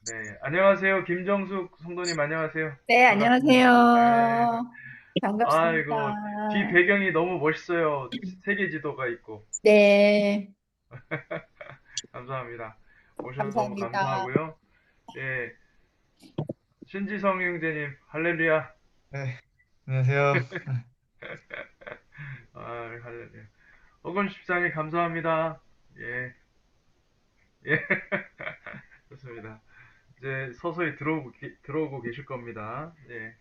네, 안녕하세요. 김정숙 성도님 안녕하세요. 네, 반갑습니다. 네. 안녕하세요. 반갑습니다. 아이고, 뒤 배경이 너무 멋있어요. 세계 지도가 있고. 네, 감사합니다. 오셔서 너무 감사합니다. 감사하고요. 예, 신지성 형제님, 할렐루야. 네, 안녕하세요. 아, 할렐루야. 어건 십사님 감사합니다. 예, 예, 좋습니다. 이제 서서히 들어오고 계실 겁니다. 예.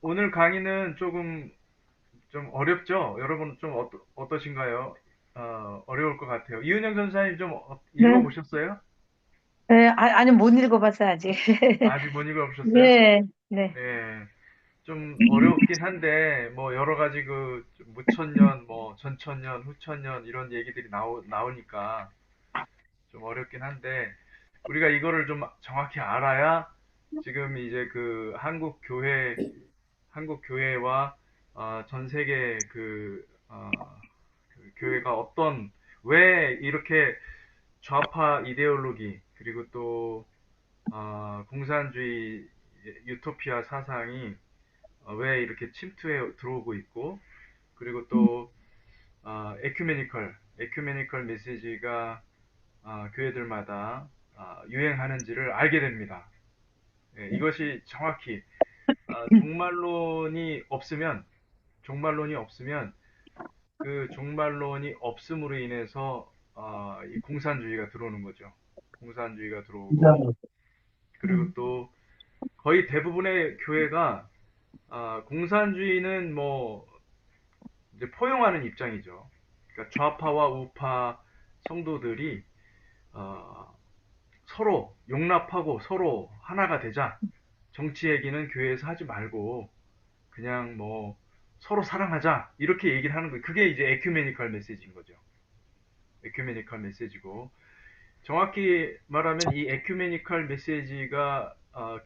오늘 강의는 좀 어렵죠? 여러분 좀 어떠신가요? 어려울 것 같아요. 이은영 전사님 좀 네, 읽어보셨어요? 아니, 못 읽어봤어요, 아직. 아직 못 읽어보셨어요? 네, 네. 네. 좀 어렵긴 한데, 뭐, 여러 가지 무천년, 뭐, 전천년, 후천년, 이런 얘기들이 나오니까 좀 어렵긴 한데, 우리가 이거를 좀 정확히 알아야 지금 이제 한국 교회와 전 세계 그 교회가 왜 이렇게 좌파 이데올로기, 그리고 또, 공산주의 유토피아 사상이 왜 이렇게 침투해 들어오고 있고, 그리고 또, 에큐메니컬 메시지가 교회들마다 유행하는지를 알게 됩니다. 예, 이것이 정확히, 종말론이 없으면 그 종말론이 없음으로 인해서 이 공산주의가 들어오는 거죠. 공산주의가 들어오고 그리고 또 거의 대부분의 교회가 공산주의는 뭐 이제 포용하는 입장이죠. 그러니까 좌파와 우파 성도들이 어, 서로 용납하고 서로 하나가 되자. 정치 얘기는 교회에서 하지 말고 그냥 뭐 서로 사랑하자 이렇게 얘기를 하는 거예요. 그게 이제 에큐메니컬 메시지인 거죠. 에큐메니컬 메시지고 정확히 말하면 이 에큐메니컬 메시지가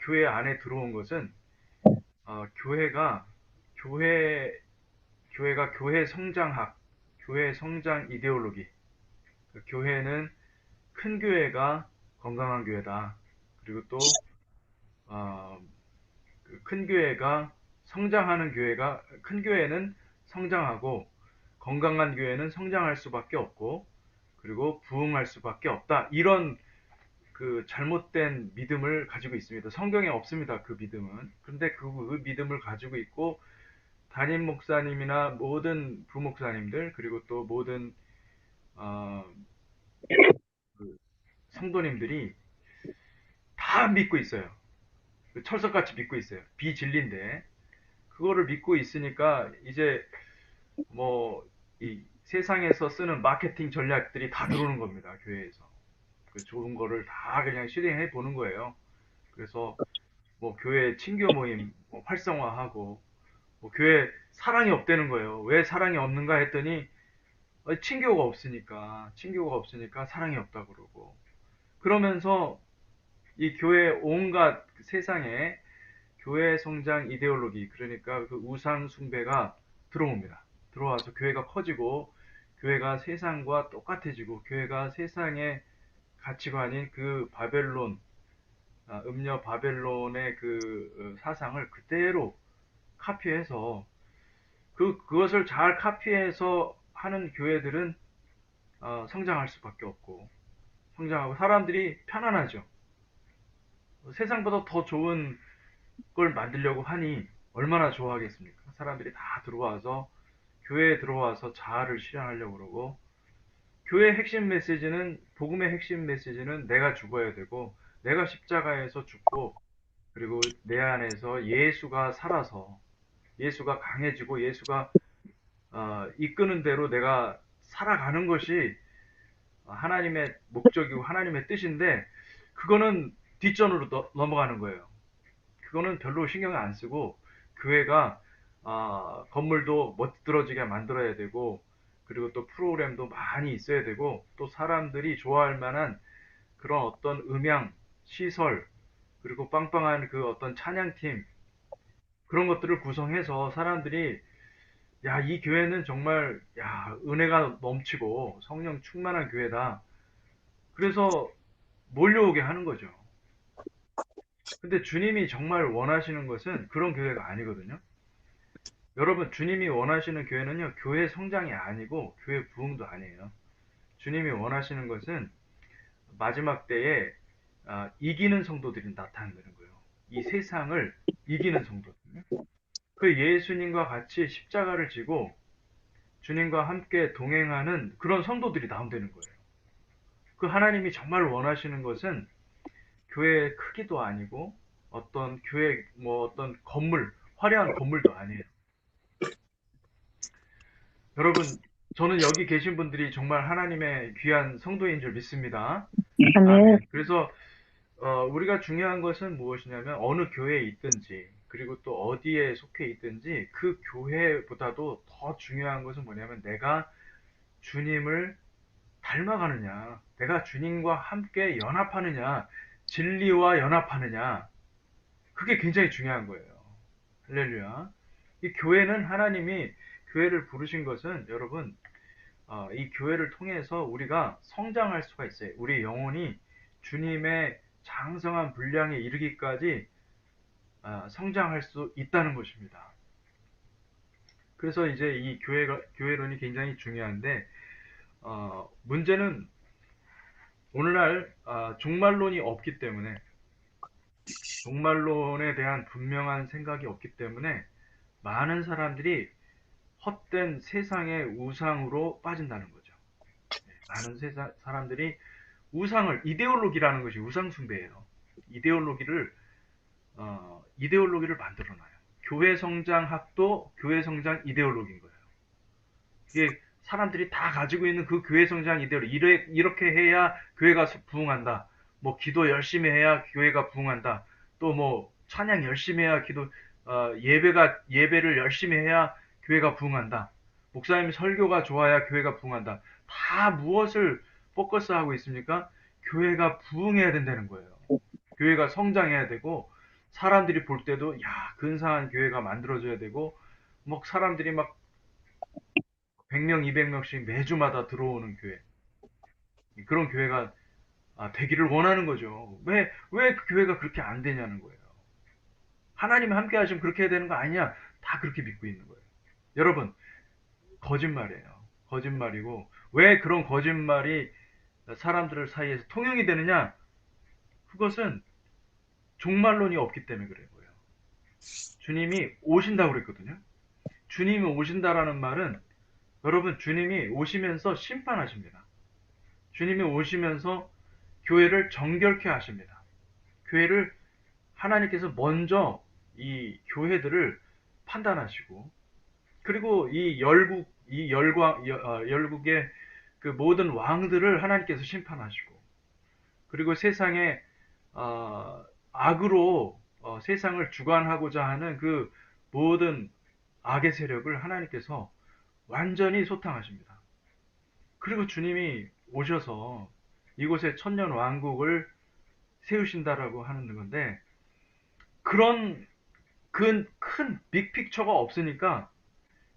교회 안에 들어온 것은 교회가 교회 교회 성장학, 교회 성장 이데올로기. 그 교회는 큰 교회가 건강한 교회다. 그리고 또 어, 큰 교회가 큰 교회는 성장하고 건강한 교회는 성장할 수밖에 없고 그리고 부흥할 수밖에 없다. 이런 그 잘못된 믿음을 가지고 있습니다. 성경에 없습니다. 그 믿음은. 근데 그 믿음을 가지고 있고 담임 목사님이나 모든 부목사님들 그리고 또 모든 어, 그 성도님들이 다 믿고 있어요. 철석같이 믿고 있어요. 비진리인데 그거를 믿고 있으니까 이제 뭐 이 세상에서 쓰는 마케팅 전략들이 다 들어오는 겁니다. 교회에서. 그 좋은 거를 다 그냥 실행해 보는 거예요. 그래서 뭐 교회 친교 모임 뭐 활성화하고 뭐 교회 사랑이 없다는 거예요. 왜 사랑이 없는가 했더니 친교가 없으니까 사랑이 없다 그러고 그러면서 이 교회 온갖 세상에 교회 성장 이데올로기 그러니까 그 우상 숭배가 들어옵니다. 들어와서 교회가 커지고 교회가 세상과 똑같아지고 교회가 세상의 가치관인 그 바벨론 음녀 바벨론의 사상을 그대로 카피해서 그것을 잘 카피해서 하는 교회들은 성장할 수밖에 없고 성장하고 사람들이 편안하죠. 세상보다 더 좋은 걸 만들려고 하니 얼마나 좋아하겠습니까? 사람들이 다 들어와서 교회에 들어와서 자아를 실현하려고 그러고 교회의 핵심 메시지는 복음의 핵심 메시지는 내가 죽어야 되고 내가 십자가에서 죽고 그리고 내 안에서 예수가 살아서 예수가 강해지고 예수가 이끄는 대로 내가 살아가는 것이 하나님의 목적이고 하나님의 뜻인데 그거는 뒷전으로 넘어가는 거예요. 그거는 별로 신경을 안 쓰고 교회가 건물도 멋들어지게 만들어야 되고 그리고 또 프로그램도 많이 있어야 되고 또 사람들이 좋아할 만한 그런 어떤 음향, 시설 그리고 빵빵한 그 어떤 찬양팀 그런 것들을 구성해서 사람들이 야, 이 교회는 정말, 은혜가 넘치고 성령 충만한 교회다. 그래서 몰려오게 하는 거죠. 근데 주님이 정말 원하시는 것은 그런 교회가 아니거든요. 여러분, 주님이 원하시는 교회는요, 교회 성장이 아니고 교회 부흥도 아니에요. 주님이 원하시는 것은 마지막 때에 이기는 성도들이 나타나는 거예요. 이 세상을 이기는 성도들. 그 예수님과 같이 십자가를 지고 주님과 함께 동행하는 그런 성도들이 나온다는 거예요. 그 하나님이 정말 원하시는 것은 교회의 크기도 아니고 어떤 교회 뭐 어떤 건물, 화려한 건물도 아니에요. 여러분, 저는 여기 계신 분들이 정말 하나님의 귀한 성도인 줄 믿습니다. 아멘. 아멘. 그래서 우리가 중요한 것은 무엇이냐면 어느 교회에 있든지 그리고 또 어디에 속해 있든지 그 교회보다도 더 중요한 것은 뭐냐면 내가 주님을 닮아가느냐, 내가 주님과 함께 연합하느냐, 진리와 연합하느냐, 그게 굉장히 중요한 거예요. 할렐루야. 이 교회는 하나님이 교회를 부르신 것은 여러분, 이 교회를 통해서 우리가 성장할 수가 있어요. 우리 영혼이 주님의 장성한 분량에 이르기까지 성장할 수 있다는 것입니다. 그래서 이제 이 교회론이 굉장히 중요한데, 문제는 오늘날 종말론이 없기 때문에 종말론에 대한 분명한 생각이 없기 때문에 많은 사람들이 헛된 세상의 우상으로 빠진다는 거죠. 많은 사람들이 이데올로기라는 것이 우상숭배예요. 이데올로기를 만들어놔요. 교회 성장학도 교회 성장 이데올로기인 거예요. 이게 사람들이 다 가지고 있는 그 교회 성장 이데올로기. 이렇게 해야 교회가 부흥한다. 뭐 기도 열심히 해야 교회가 부흥한다. 또 뭐 찬양 열심히 해야 예배를 열심히 해야 교회가 부흥한다. 목사님 설교가 좋아야 교회가 부흥한다. 다 무엇을 포커스하고 있습니까? 교회가 부흥해야 된다는 거예요. 교회가 성장해야 되고 사람들이 볼 때도 근사한 교회가 만들어져야 되고 뭐 사람들이 막 100명, 200명씩 매주마다 들어오는 교회. 그런 교회가 되기를 원하는 거죠. 왜 그 교회가 그렇게 안 되냐는 거예요. 하나님 함께 하시면 그렇게 해야 되는 거 아니냐? 다 그렇게 믿고 있는 거예요. 여러분, 거짓말이에요. 거짓말이고, 왜 그런 거짓말이 사람들 사이에서 통용이 되느냐? 그것은 종말론이 없기 때문에 그래요. 주님이 오신다고 그랬거든요. 주님이 오신다라는 말은 여러분, 주님이 오시면서 심판하십니다. 주님이 오시면서 교회를 정결케 하십니다. 교회를 하나님께서 먼저 이 교회들을 판단하시고, 그리고 열국의 그 모든 왕들을 하나님께서 심판하시고, 그리고 세상에 악으로 세상을 주관하고자 하는 그 모든 악의 세력을 하나님께서 완전히 소탕하십니다. 그리고 주님이 오셔서 이곳에 천년 왕국을 세우신다라고 하는 건데, 그런 큰 빅픽처가 없으니까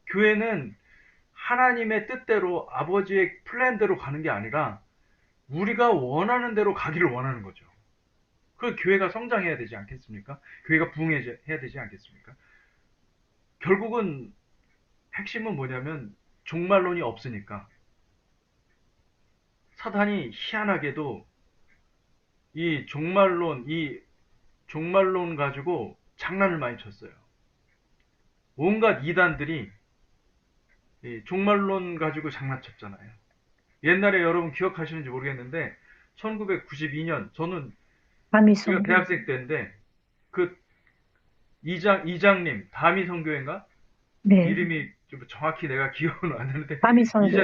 교회는 하나님의 뜻대로 아버지의 플랜대로 가는 게 아니라 우리가 원하는 대로 가기를 원하는 거죠. 그 교회가 성장해야 되지 않겠습니까? 교회가 부흥해야 되지 않겠습니까? 결국은 핵심은 뭐냐면 종말론이 없으니까 사단이 희한하게도 이 종말론 가지고 장난을 많이 쳤어요. 온갖 이단들이 이 종말론 가지고 장난쳤잖아요. 옛날에 여러분 기억하시는지 모르겠는데 1992년 저는 밤이 제가 성교. 대학생 때인데 그 이장님 다미 선교회인가? 네. 이름이 좀 정확히 내가 기억은 안 나는데 밤이 성교.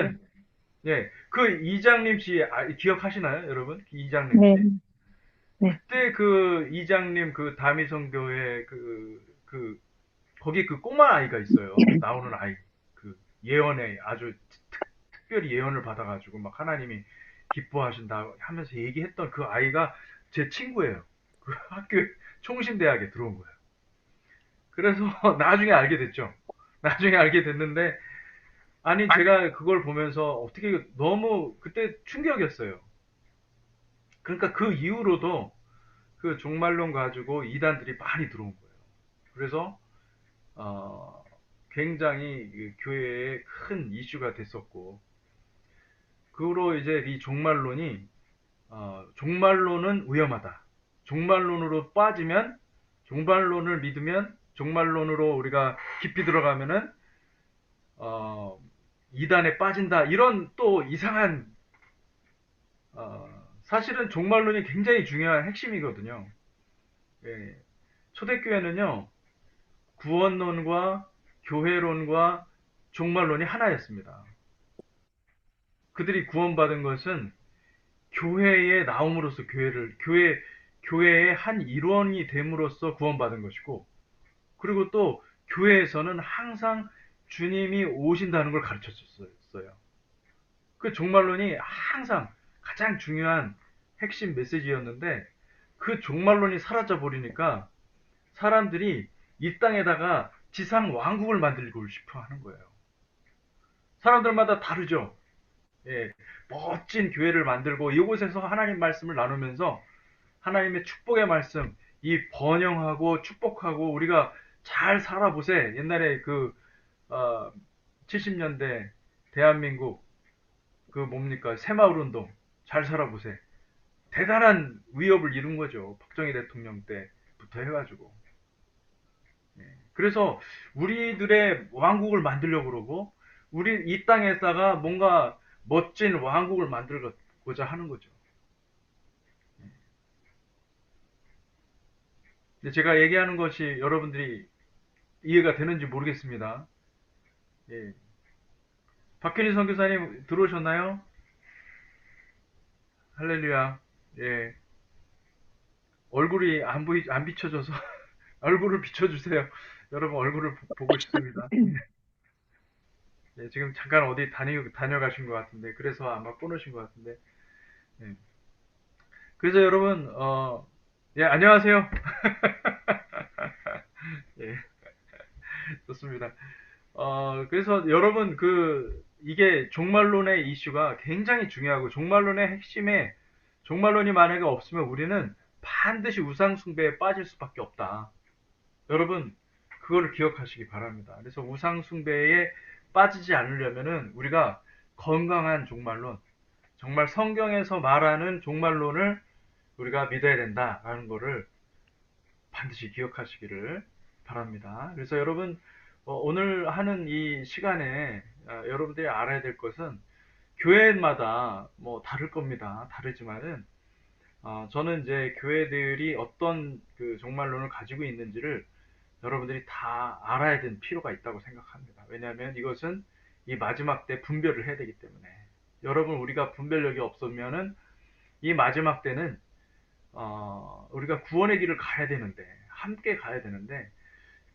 그 이장님 씨 기억하시나요, 여러분? 이장님 네. 씨? 네. 그때 그 이장님 그 다미 선교회 거기 그 꼬마 아이가 있어요. 나오는 아이. 그 예언에 아주 특별히 예언을 받아가지고 막 하나님이 기뻐하신다 하면서 얘기했던 그 아이가 제 친구예요. 그 학교 총신대학에 들어온 거예요. 그래서 나중에 알게 됐죠. 나중에 알게 됐는데, 아니, 제가 그걸 보면서 어떻게 너무 그때 충격이었어요. 그러니까 그 이후로도 그 종말론 가지고 이단들이 많이 들어온 거예요. 그래서, 어, 굉장히 그 교회에 큰 이슈가 됐었고, 그 후로 이제 이 종말론이, 종말론은 위험하다. 종말론으로 빠지면, 종말론을 믿으면, 종말론으로 우리가 깊이 들어가면은, 어, 이단에 빠진다. 이런 또 이상한, 사실은 종말론이 굉장히 중요한 핵심이거든요. 예. 초대교회는요, 구원론과 교회론과 종말론이 하나였습니다. 그들이 구원받은 것은 교회에 나옴으로써 교회의 한 일원이 됨으로써 구원받은 것이고, 그리고 또 교회에서는 항상 주님이 오신다는 걸 가르쳐 줬어요. 그 종말론이 항상 가장 중요한 핵심 메시지였는데, 그 종말론이 사라져 버리니까 사람들이 이 땅에다가 지상 왕국을 만들고 싶어 하는 거예요. 사람들마다 다르죠. 예, 멋진 교회를 만들고 이곳에서 하나님 말씀을 나누면서 하나님의 축복의 말씀, 이 번영하고 축복하고 우리가 잘 살아보세. 옛날에 70년대 대한민국 그 뭡니까 새마을 운동 잘 살아보세. 대단한 위협을 이룬 거죠. 박정희 대통령 때부터 해가지고. 예, 그래서 우리들의 왕국을 만들려고 그러고 우리 이 땅에다가 뭔가 멋진 왕국을 만들고자 하는 거죠. 근데 제가 얘기하는 것이 여러분들이 이해가 되는지 모르겠습니다. 예. 박현희 선교사님 들어오셨나요? 할렐루야. 예. 얼굴이 안 비춰져서 얼굴을 비춰주세요. 여러분 얼굴을 보고 싶습니다. 예, 지금 잠깐 어디 다녀가신 것 같은데 그래서 아마 끊으신 것 같은데. 예. 그래서 여러분 예, 안녕하세요. 예, 좋습니다. 그래서 여러분 이게 종말론의 이슈가 굉장히 중요하고 종말론의 핵심에 종말론이 만약에 없으면 우리는 반드시 우상숭배에 빠질 수밖에 없다. 여러분 그거를 기억하시기 바랍니다. 그래서 우상숭배에 빠지지 않으려면은 우리가 건강한 종말론, 정말 성경에서 말하는 종말론을 우리가 믿어야 된다라는 거를 반드시 기억하시기를 바랍니다. 그래서 여러분 오늘 하는 이 시간에 여러분들이 알아야 될 것은 교회마다 뭐 다를 겁니다. 다르지만은 저는 이제 교회들이 어떤 그 종말론을 가지고 있는지를 여러분들이 다 알아야 되는 필요가 있다고 생각합니다. 왜냐하면 이것은 이 마지막 때 분별을 해야 되기 때문에 여러분 우리가 분별력이 없으면은 이 마지막 때는 우리가 구원의 길을 가야 되는데 함께 가야 되는데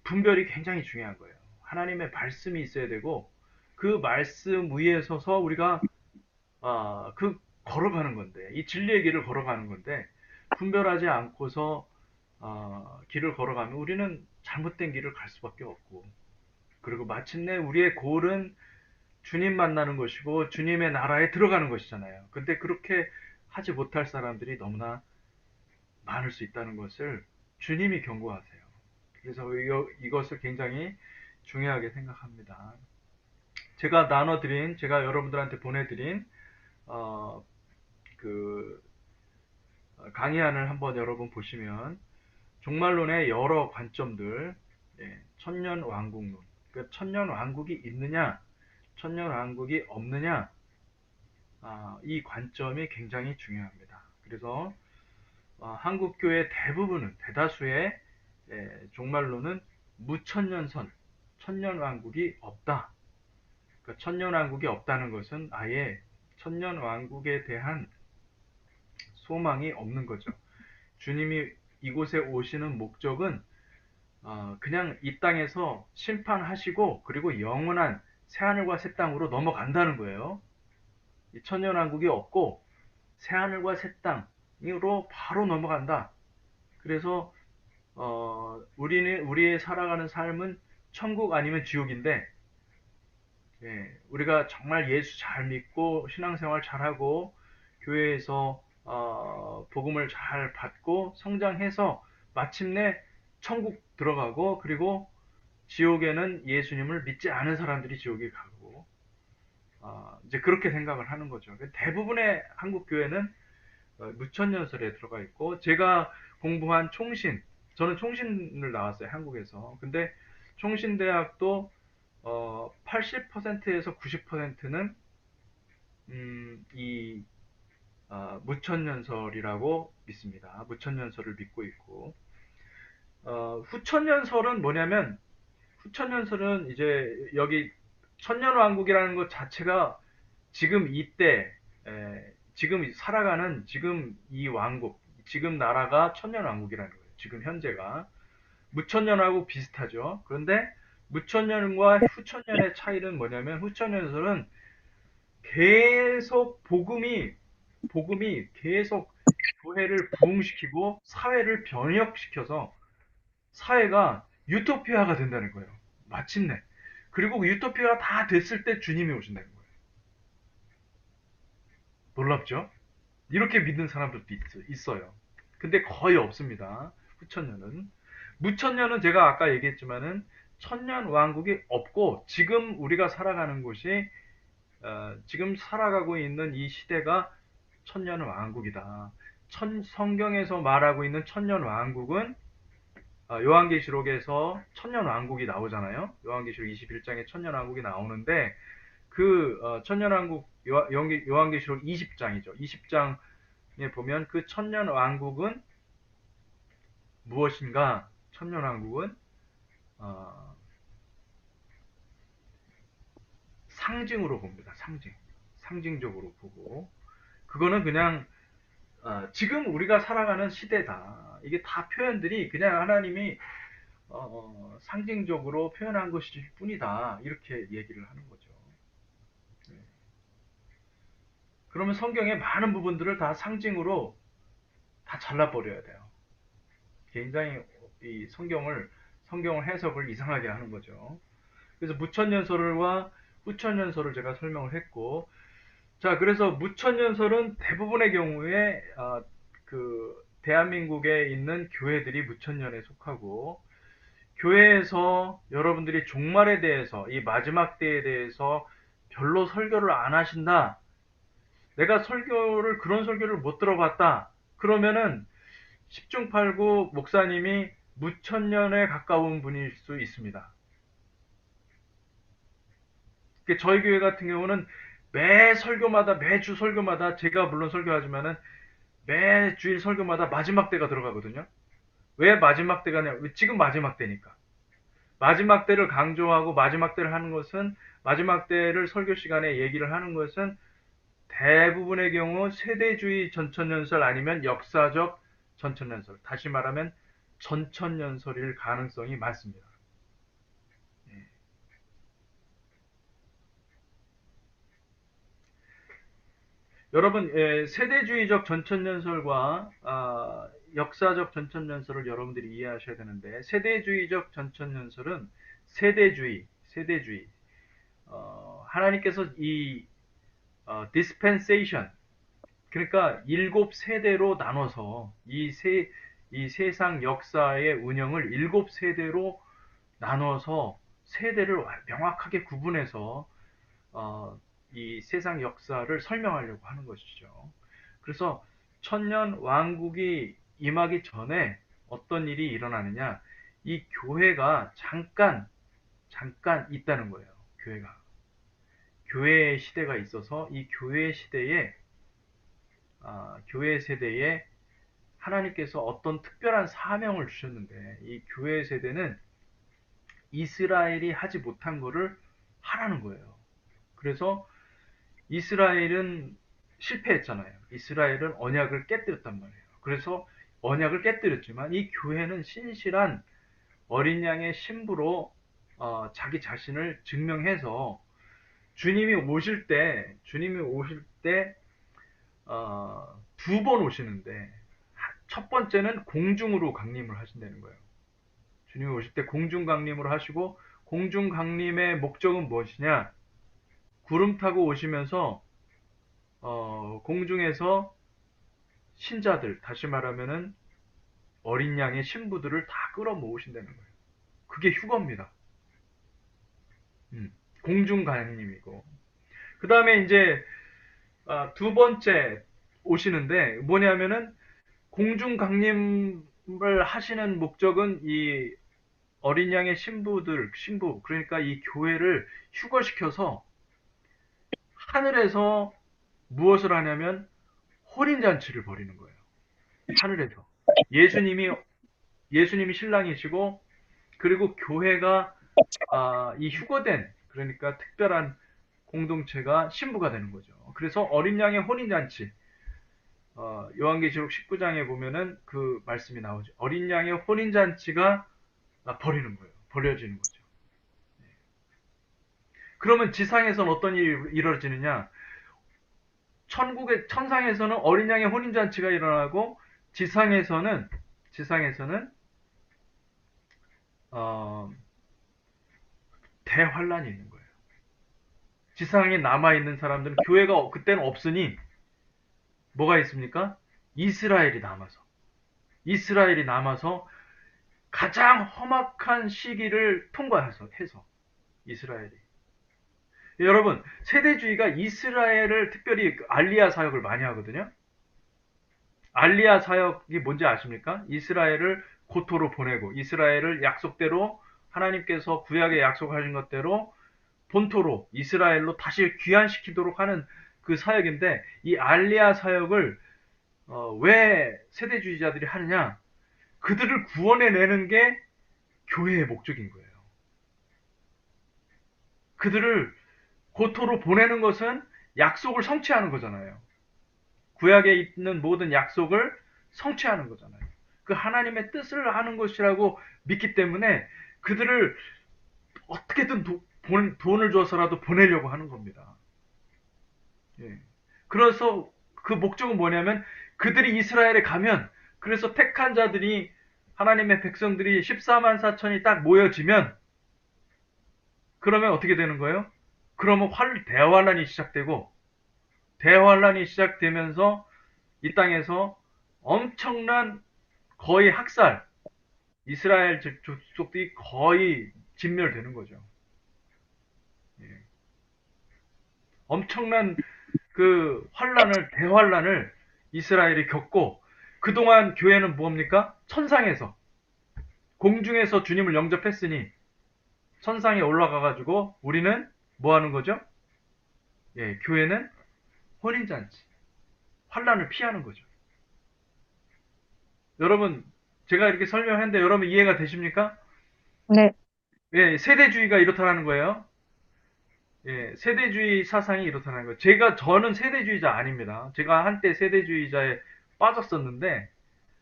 분별이 굉장히 중요한 거예요. 하나님의 말씀이 있어야 되고 그 말씀 위에 서서 우리가 걸어가는 건데 이 진리의 길을 걸어가는 건데 분별하지 않고서 길을 걸어가면 우리는 잘못된 길을 갈 수밖에 없고 그리고 마침내 우리의 골은 주님 만나는 것이고 주님의 나라에 들어가는 것이잖아요. 근데 그렇게 하지 못할 사람들이 너무나 많을 수 있다는 것을 주님이 경고하세요. 그래서 이것을 굉장히 중요하게 생각합니다. 제가 여러분들한테 보내드린 어, 그 강의안을 한번 여러분 보시면 종말론의 여러 관점들, 예, 천년 왕국론, 그 천년 왕국이 있느냐, 천년 왕국이 없느냐, 이 관점이 굉장히 중요합니다. 그래서 한국 교회 대다수의 종말론은 무천년선, 천년왕국이 없다. 그러니까 천년왕국이 없다는 것은 아예 천년왕국에 대한 소망이 없는 거죠. 주님이 이곳에 오시는 목적은 그냥 이 땅에서 심판하시고 그리고 영원한 새하늘과 새 땅으로 넘어간다는 거예요. 이 천년왕국이 없고 새하늘과 새 땅으로 바로 넘어간다. 그래서 우리의 살아가는 삶은 천국 아니면 지옥인데, 예, 우리가 정말 예수 잘 믿고 신앙생활 잘하고 교회에서 복음을 잘 받고 성장해서 마침내 천국 들어가고, 그리고 지옥에는 예수님을 믿지 않은 사람들이 지옥에 가고, 이제 그렇게 생각을 하는 거죠. 대부분의 한국 교회는 무천년설에 들어가 있고, 제가 공부한 총신, 저는 총신을 나왔어요, 한국에서. 근데 총신대학도 80%에서 90%는 이 무천년설이라고 믿습니다. 무천년설을 믿고 있고, 후천년설은 뭐냐면, 후천년설은 이제 여기 천년왕국이라는 것 자체가 지금 이때, 지금 살아가는 지금 이 왕국, 지금 나라가 천년왕국이라는 거예요. 지금 현재가. 무천년하고 비슷하죠. 그런데 무천년과 후천년의 차이는 뭐냐면, 후천년설은 계속 복음이 계속 교회를 부흥시키고 사회를 변혁시켜서 사회가 유토피아가 된다는 거예요. 마침내. 그리고 그 유토피아가 다 됐을 때 주님이 오신다는 거예요. 놀랍죠? 이렇게 믿는 사람들도 있어요. 근데 거의 없습니다. 후천년은. 무천년은 제가 아까 얘기했지만은 천년 왕국이 없고, 지금 우리가 살아가는 곳이 지금 살아가고 있는 이 시대가 천년 왕국이다. 성경에서 말하고 있는 천년 왕국은 요한계시록에서 천년 왕국이 나오잖아요. 요한계시록 21장에 천년 왕국이 나오는데, 그 천년 왕국, 요한계시록 20장이죠. 20장에 보면 그 천년 왕국은 무엇인가? 천년 왕국은 상징으로 봅니다. 상징적으로 보고, 그거는 그냥 지금 우리가 살아가는 시대다. 이게 다 표현들이 그냥 하나님이 상징적으로 표현한 것일 뿐이다. 이렇게 얘기를 하는 거죠. 네. 그러면 성경의 많은 부분들을 다 상징으로 다 잘라버려야 돼요. 굉장히 이 성경을 해석을 이상하게 하는 거죠. 그래서 무천년설과 후천년설을 제가 설명을 했고, 자, 그래서 무천년설은 대부분의 경우에 그 대한민국에 있는 교회들이 무천년에 속하고, 교회에서 여러분들이 종말에 대해서, 이 마지막 때에 대해서 별로 설교를 안 하신다. 내가 그런 설교를 못 들어봤다. 그러면은 10중 8구 목사님이 무천년에 가까운 분일 수 있습니다. 저희 교회 같은 경우는 매주 설교마다, 제가 물론 설교하지만은 매주일 설교마다 마지막 때가 들어가거든요. 왜 마지막 때가냐? 지금 마지막 때니까. 마지막 때를 강조하고 마지막 때를 하는 것은, 마지막 때를 설교 시간에 얘기를 하는 것은 대부분의 경우 세대주의 전천년설 아니면 역사적 전천년설, 다시 말하면 전천년설일 가능성이 많습니다. 예. 여러분, 세대주의적 전천년설과 역사적 전천년설을 여러분들이 이해하셔야 되는데, 세대주의적 전천년설은 세대주의, 하나님께서 이 dispensation, 그러니까 7세대로 나눠서 이 세상 역사의 운영을 7세대로 나눠서 세대를 명확하게 구분해서 이 세상 역사를 설명하려고 하는 것이죠. 그래서 천년 왕국이 임하기 전에 어떤 일이 일어나느냐? 이 교회가 잠깐 있다는 거예요. 교회의 시대가 있어서, 이 교회 세대에 하나님께서 어떤 특별한 사명을 주셨는데, 이 교회 세대는 이스라엘이 하지 못한 것을 하라는 거예요. 그래서 이스라엘은 실패했잖아요. 이스라엘은 언약을 깨뜨렸단 말이에요. 그래서 언약을 깨뜨렸지만 이 교회는 신실한 어린 양의 신부로 자기 자신을 증명해서 주님이 오실 때 두 번 오시는데, 첫 번째는 공중으로 강림을 하신다는 거예요. 주님이 오실 때 공중 강림을 하시고, 공중 강림의 목적은 무엇이냐? 구름 타고 오시면서 공중에서 신자들, 다시 말하면은 어린 양의 신부들을 다 끌어모으신다는 거예요. 그게 휴거입니다. 공중 강림이고. 그 다음에 이제 두 번째 오시는데 뭐냐면은 공중 강림을 하시는 목적은 이 어린 양의 신부, 그러니까 이 교회를 휴거시켜서 하늘에서 무엇을 하냐면 혼인잔치를 벌이는 거예요. 하늘에서. 예수님이 신랑이시고, 그리고 교회가, 이 휴거된, 그러니까 특별한 공동체가 신부가 되는 거죠. 그래서 어린 양의 혼인잔치, 요한계시록 19장에 보면은 그 말씀이 나오죠. 어린 양의 혼인잔치가 벌어지는 거죠. 그러면 지상에서는 어떤 일이 이루어지느냐? 천상에서는 어린 양의 혼인잔치가 일어나고, 지상에서는, 어, 대환란이 있는 거예요. 지상에 남아있는 사람들은 교회가 그때는 없으니, 뭐가 있습니까? 이스라엘이 남아서 가장 험악한 시기를 통과해서, 이스라엘이. 여러분, 세대주의가 이스라엘을 특별히 알리야 사역을 많이 하거든요. 알리야 사역이 뭔지 아십니까? 이스라엘을 고토로 보내고, 이스라엘을 약속대로 하나님께서 구약에 약속하신 것대로 본토로, 이스라엘로 다시 귀환시키도록 하는 그 사역인데, 이 알리야 사역을 왜 세대주의자들이 하느냐? 그들을 구원해내는 게 교회의 목적인 거예요. 그들을 고토로 보내는 것은 약속을 성취하는 거잖아요. 구약에 있는 모든 약속을 성취하는 거잖아요. 그 하나님의 뜻을 하는 것이라고 믿기 때문에 그들을 어떻게든 돈을 줘서라도 보내려고 하는 겁니다. 예. 그래서 그 목적은 뭐냐면 그들이 이스라엘에 가면, 그래서 택한 자들이, 하나님의 백성들이 14만 4천이 딱 모여지면, 그러면 어떻게 되는 거예요? 그러면 대환란이 시작되고, 대환란이 시작되면서 이 땅에서 엄청난 거의 학살, 이스라엘 족속들이 거의 진멸되는 거죠. 예. 엄청난 그 대환란을 이스라엘이 겪고, 그동안 교회는 뭡니까? 천상에서, 공중에서 주님을 영접했으니 천상에 올라가가지고 우리는 뭐 하는 거죠? 예, 교회는 혼인잔치, 환란을 피하는 거죠. 여러분, 제가 이렇게 설명했는데 여러분 이해가 되십니까? 네, 예, 세대주의가 이렇다는 거예요. 예, 세대주의 사상이 이렇다는 거예요. 저는 세대주의자 아닙니다. 제가 한때 세대주의자에 빠졌었는데,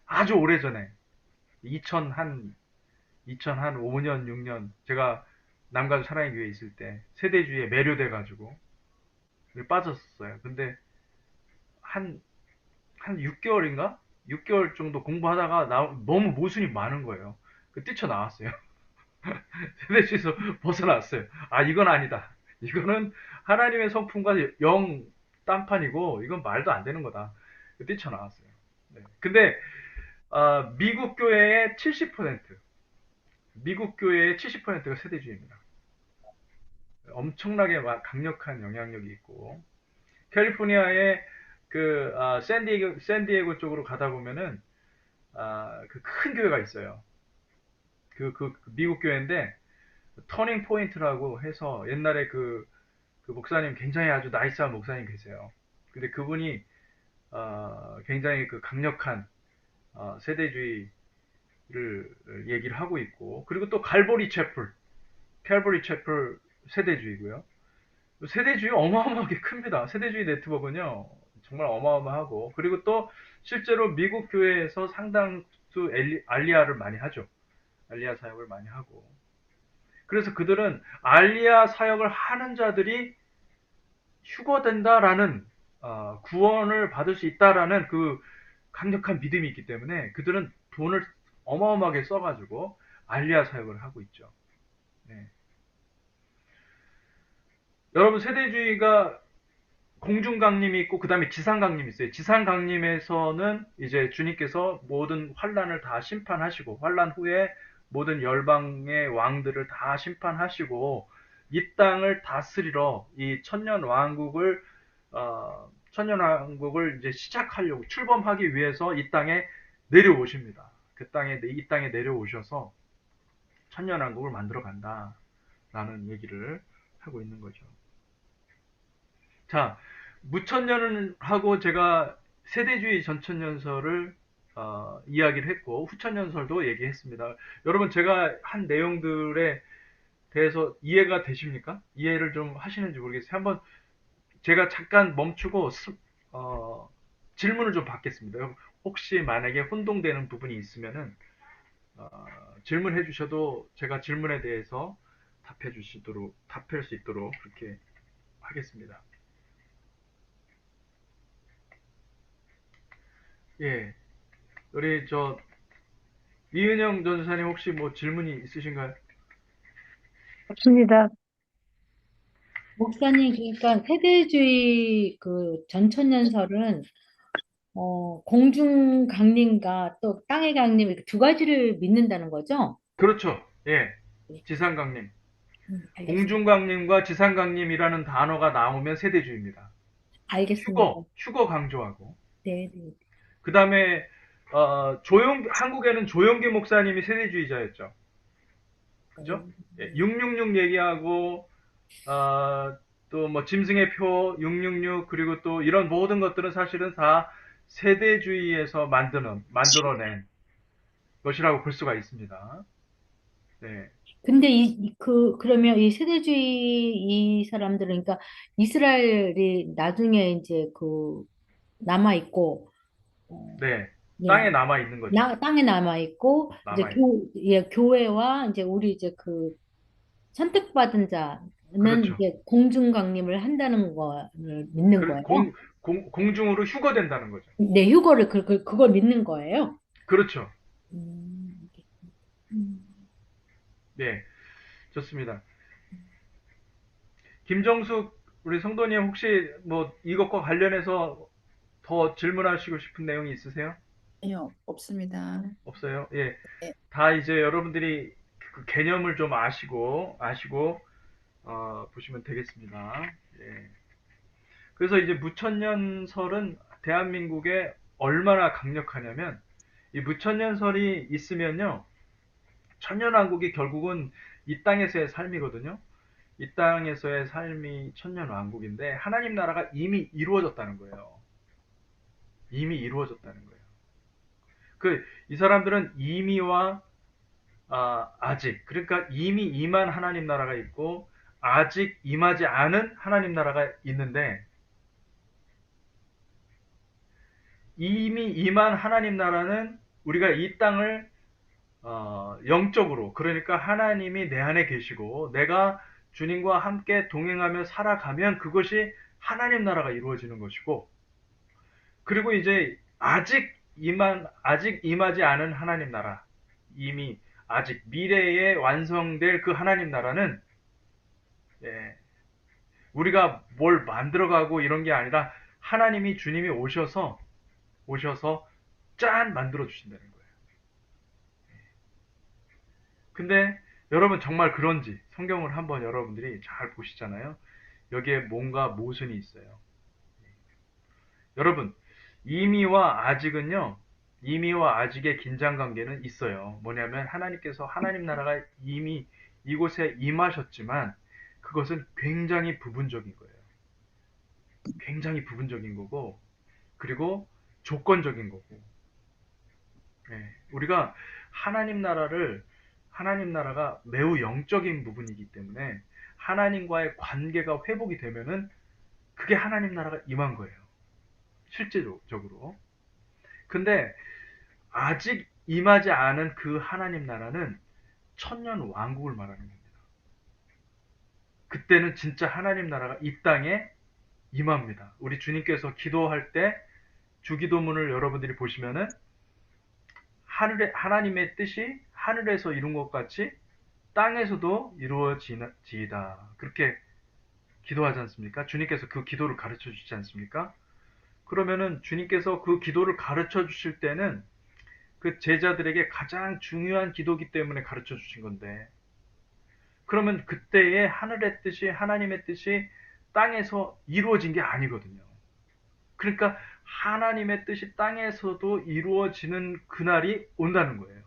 아주 오래전에, 2005년, 6년, 제가 남가주 사랑의 교회에 있을 때, 세대주의에 매료돼가지고, 빠졌었어요. 근데, 한 6개월인가? 6개월 정도 공부하다가 너무 모순이 많은 거예요. 뛰쳐나왔어요. 세대주의에서 벗어났어요. 아, 이건 아니다. 이거는 하나님의 성품과 영 딴판이고, 이건 말도 안 되는 거다. 뛰쳐나왔어요. 네. 근데, 미국 교회의 70%가 세대주의입니다. 엄청나게 강력한 영향력이 있고, 캘리포니아의 샌디에고 쪽으로 가다 보면은, 그 큰 교회가 있어요. 그 미국 교회인데, 터닝 포인트라고 해서 옛날에 그 목사님, 굉장히 아주 나이스한 목사님 계세요. 근데 그분이 굉장히 그 강력한 세대주의를 얘기를 하고 있고, 그리고 또 칼보리 채플 세대주의고요. 세대주의 어마어마하게 큽니다. 세대주의 네트워크는요 정말 어마어마하고, 그리고 또 실제로 미국 교회에서 상당수 알리야를 많이 하죠. 알리야 사역을 많이 하고, 그래서 그들은 알리야 사역을 하는 자들이 휴거된다라는, 구원을 받을 수 있다라는 그 강력한 믿음이 있기 때문에 그들은 돈을 어마어마하게 써가지고 알리야 사역을 하고 있죠. 네. 여러분 세대주의가 공중강림이 있고 그 다음에 지상강림이 있어요. 지상강림에서는 이제 주님께서 모든 환란을 다 심판하시고 환란 후에 모든 열방의 왕들을 다 심판하시고 이 땅을 다스리러 이 천년왕국을 이제 시작하려고 출범하기 위해서 이 땅에 내려오십니다. 이 땅에 내려오셔서 천년왕국을 만들어 간다라는 얘기를 하고 있는 거죠. 자, 무천년을 하고 제가 세대주의 전천년설을 이야기를 했고 후천년설도 얘기했습니다. 여러분 제가 한 내용들에 대해서 이해가 되십니까? 이해를 좀 하시는지 모르겠어요. 한번 제가 잠깐 멈추고 질문을 좀 받겠습니다. 혹시 만약에 혼동되는 부분이 있으면은 어, 질문해 주셔도 제가 질문에 대해서 답할 수 있도록 그렇게 하겠습니다. 예, 우리 이은영 전사님 혹시 뭐 질문이 있으신가요? 없습니다. 목사님, 그러니까 세대주의 그 전천년설은 공중 강림과 또 땅의 강림 이렇게 두 가지를 믿는다는 거죠? 그렇죠. 예, 네. 지상강림. 알겠습니다. 공중강림과 지상강림이라는 단어가 나오면 세대주의입니다. 알겠습니다. 휴거 강조하고. 네, 네. 그 다음에, 한국에는 조용기 목사님이 세대주의자였죠. 그죠? 예, 666 얘기하고, 또 뭐 짐승의 표 666, 그리고 또 이런 모든 것들은 사실은 다 세대주의에서 만들어낸 것이라고 볼 수가 있습니다. 네. 근데 그러면 이 세대주의 이 사람들은, 그러니까 이스라엘이 나중에 이제 남아있고, 어, 네. 예, 땅에 남아 있는 거죠. 땅에 남아있고, 이제 남아 있는. 교회와 이제 우리 이제 선택받은 자는 그렇죠. 이제 공중강림을 한다는 거를 믿는 그 거예요. 공중으로 휴거된다는 거죠. 내 휴거를 그걸 믿는 거예요. 그렇죠. 음, 음. 네. 좋습니다. 김정숙 우리 성도님 혹시 뭐 이것과 관련해서 더 질문하시고 싶은 내용이 있으세요? 아니요, 없습니다. 없어요? 예. 네, 다 이제 여러분들이 그 개념을 좀 아시고 보시면 되겠습니다. 예. 그래서 이제 무천년설은 대한민국에 얼마나 강력하냐면 이 무천년설이 있으면요. 천년왕국이 결국은 이 땅에서의 삶이거든요. 이 땅에서의 삶이 천년왕국인데 하나님 나라가 이미 이루어졌다는 거예요. 이미 이루어졌다는 거예요. 이 사람들은 이미와 아직, 그러니까 이미 임한 하나님 나라가 있고 아직 임하지 않은 하나님 나라가 있는데 이미 임한 하나님 나라는 우리가 이 땅을 영적으로, 그러니까 하나님이 내 안에 계시고 내가 주님과 함께 동행하며 살아가면 그것이 하나님 나라가 이루어지는 것이고, 그리고 이제 아직 임하지 않은 하나님 나라, 이미 아직 미래에 완성될 그 하나님 나라는 예, 우리가 뭘 만들어가고 이런 게 아니라 하나님이 주님이 오셔서 짠 만들어 주신다는 거예요. 근데 여러분 정말 그런지 성경을 한번 여러분들이 잘 보시잖아요. 여기에 뭔가 모순이 있어요. 여러분, 이미와 아직의 긴장 관계는 있어요. 뭐냐면 하나님께서 하나님 나라가 이미 이곳에 임하셨지만 그것은 굉장히 부분적인 거예요. 굉장히 부분적인 거고, 그리고 조건적인 거고. 우리가 하나님 나라가 매우 영적인 부분이기 때문에 하나님과의 관계가 회복이 되면은 그게 하나님 나라가 임한 거예요. 실제적으로. 근데 아직 임하지 않은 그 하나님 나라는 천년 왕국을 말하는 겁니다. 그때는 진짜 하나님 나라가 이 땅에 임합니다. 우리 주님께서 기도할 때 주기도문을 여러분들이 보시면은 하나님의 뜻이 하늘에서 이룬 것 같이 땅에서도 이루어지이다. 그렇게 기도하지 않습니까? 주님께서 그 기도를 가르쳐 주지 않습니까? 그러면은 주님께서 그 기도를 가르쳐 주실 때는 그 제자들에게 가장 중요한 기도기 때문에 가르쳐 주신 건데, 그러면 그때의 하늘의 뜻이, 하나님의 뜻이 땅에서 이루어진 게 아니거든요. 그러니까 하나님의 뜻이 땅에서도 이루어지는 그날이 온다는 거예요.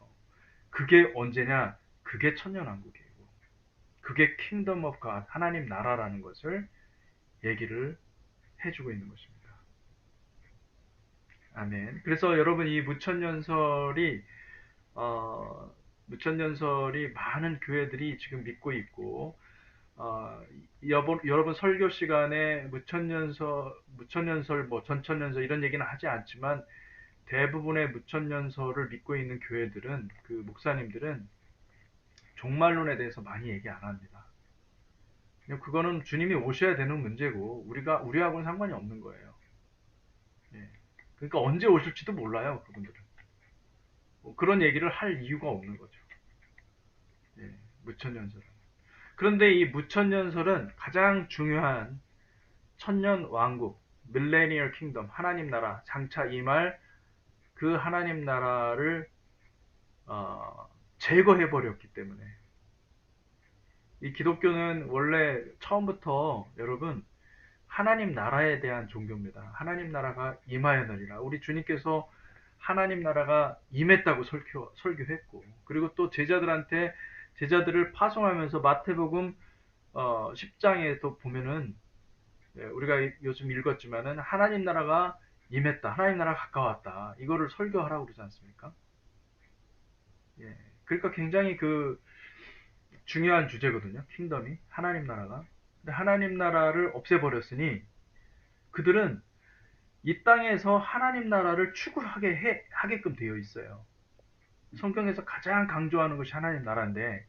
그게 언제냐? 그게 천년왕국이고, 그게 킹덤 오브 갓, 하나님 나라라는 것을 얘기를 해주고 있는 것입니다. 아멘. 그래서 여러분, 이 무천년설이 많은 교회들이 지금 믿고 있고, 여러분 설교 시간에 무천년설, 뭐 전천년설 이런 얘기는 하지 않지만, 대부분의 무천년설을 믿고 있는 교회들은, 그 목사님들은 종말론에 대해서 많이 얘기 안 합니다. 그냥 그거는 주님이 오셔야 되는 문제고, 우리하고는 상관이 없는 거예요. 예. 그러니까 언제 오실지도 몰라요, 그분들은. 뭐 그런 얘기를 할 이유가 없는 거죠. 예, 무천년설은. 그런데 이 무천년설은 가장 중요한 천년 왕국, 밀레니얼 킹덤, 하나님 나라, 장차 임할 그 하나님 나라를 제거해 버렸기 때문에, 이 기독교는 원래 처음부터 여러분 하나님 나라에 대한 종교입니다. 하나님 나라가 임하였느니라. 우리 주님께서 하나님 나라가 임했다고 설교했고, 그리고 또 제자들을 파송하면서 마태복음 10장에도 보면은, 우리가 요즘 읽었지만은 하나님 나라가 임했다, 하나님 나라가 가까웠다, 이거를 설교하라고 그러지 않습니까? 예. 그러니까 굉장히 그 중요한 주제거든요. 킹덤이, 하나님 나라가. 근데 하나님 나라를 없애버렸으니 그들은 이 땅에서 하나님 나라를 하게끔 되어 있어요. 성경에서 가장 강조하는 것이 하나님 나라인데,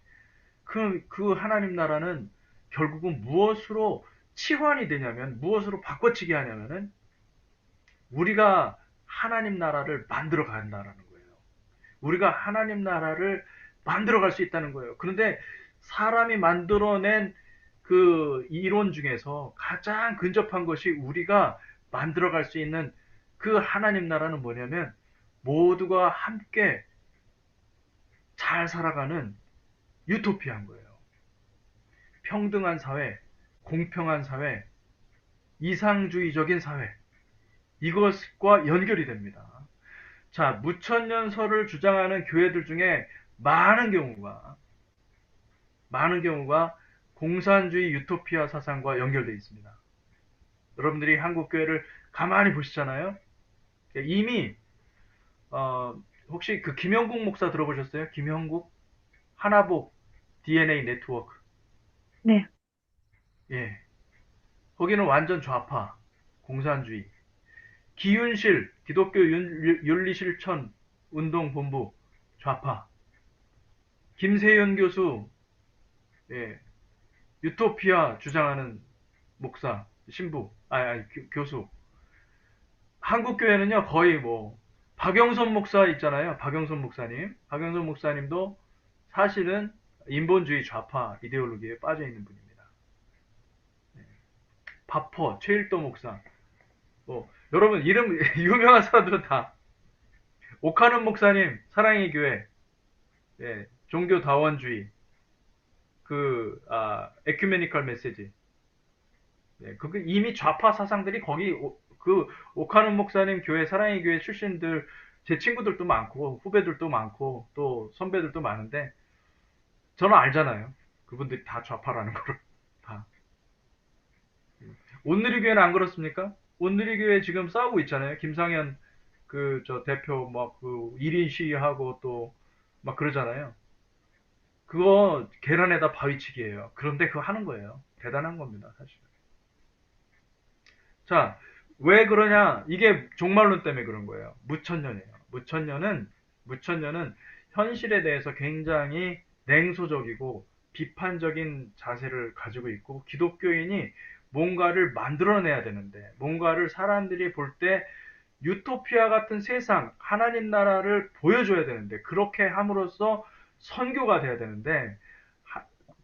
그 하나님 나라는 결국은 무엇으로 치환이 되냐면, 무엇으로 바꿔치기 하냐면은, 우리가 하나님 나라를 만들어 간다라는 거예요. 우리가 하나님 나라를 만들어 갈 수 있다는 거예요. 그런데 사람이 만들어낸 그 이론 중에서 가장 근접한 것이 우리가 만들어갈 수 있는 그 하나님 나라는 뭐냐면, 모두가 함께 잘 살아가는 유토피아인 거예요. 평등한 사회, 공평한 사회, 이상주의적인 사회, 이것과 연결이 됩니다. 자, 무천년설을 주장하는 교회들 중에 많은 경우가 공산주의 유토피아 사상과 연결되어 있습니다. 여러분들이 한국 교회를 가만히 보시잖아요. 이미 혹시 그 김영국 목사 들어보셨어요? 김영국 하나복 DNA 네트워크. 네, 예, 거기는 완전 좌파, 공산주의. 기윤실 기독교 윤리실천 운동본부, 좌파. 김세윤 교수, 예, 유토피아 주장하는 목사, 신부, 교수. 한국 교회는요, 거의 뭐 박영선 목사 있잖아요. 박영선 목사님. 박영선 목사님도 사실은 인본주의 좌파 이데올로기에 빠져 있는 분입니다. 바퍼 최일도 목사. 뭐 여러분 이름 유명한 사람들은 다, 오카는 목사님 사랑의 교회, 예, 종교 다원주의, 에큐메니컬 메시지. 예, 그 이미 좌파 사상들이 거기, 그 오카는 목사님 교회, 사랑의 교회 출신들, 제 친구들도 많고 후배들도 많고 또 선배들도 많은데, 저는 알잖아요. 그분들이 다 좌파라는 거를. 다. 온누리 교회는 안 그렇습니까? 온누리 교회 지금 싸우고 있잖아요. 김상현 저 대표 막 그 1인 시위하고 또 막 그러잖아요. 그거 계란에다 바위치기예요. 그런데 그거 하는 거예요. 대단한 겁니다, 사실. 자, 왜 그러냐? 이게 종말론 때문에 그런 거예요. 무천년이에요. 무천년은 현실에 대해서 굉장히 냉소적이고 비판적인 자세를 가지고 있고, 기독교인이 뭔가를 만들어내야 되는데, 뭔가를 사람들이 볼 때 유토피아 같은 세상, 하나님 나라를 보여줘야 되는데, 그렇게 함으로써 선교가 돼야 되는데,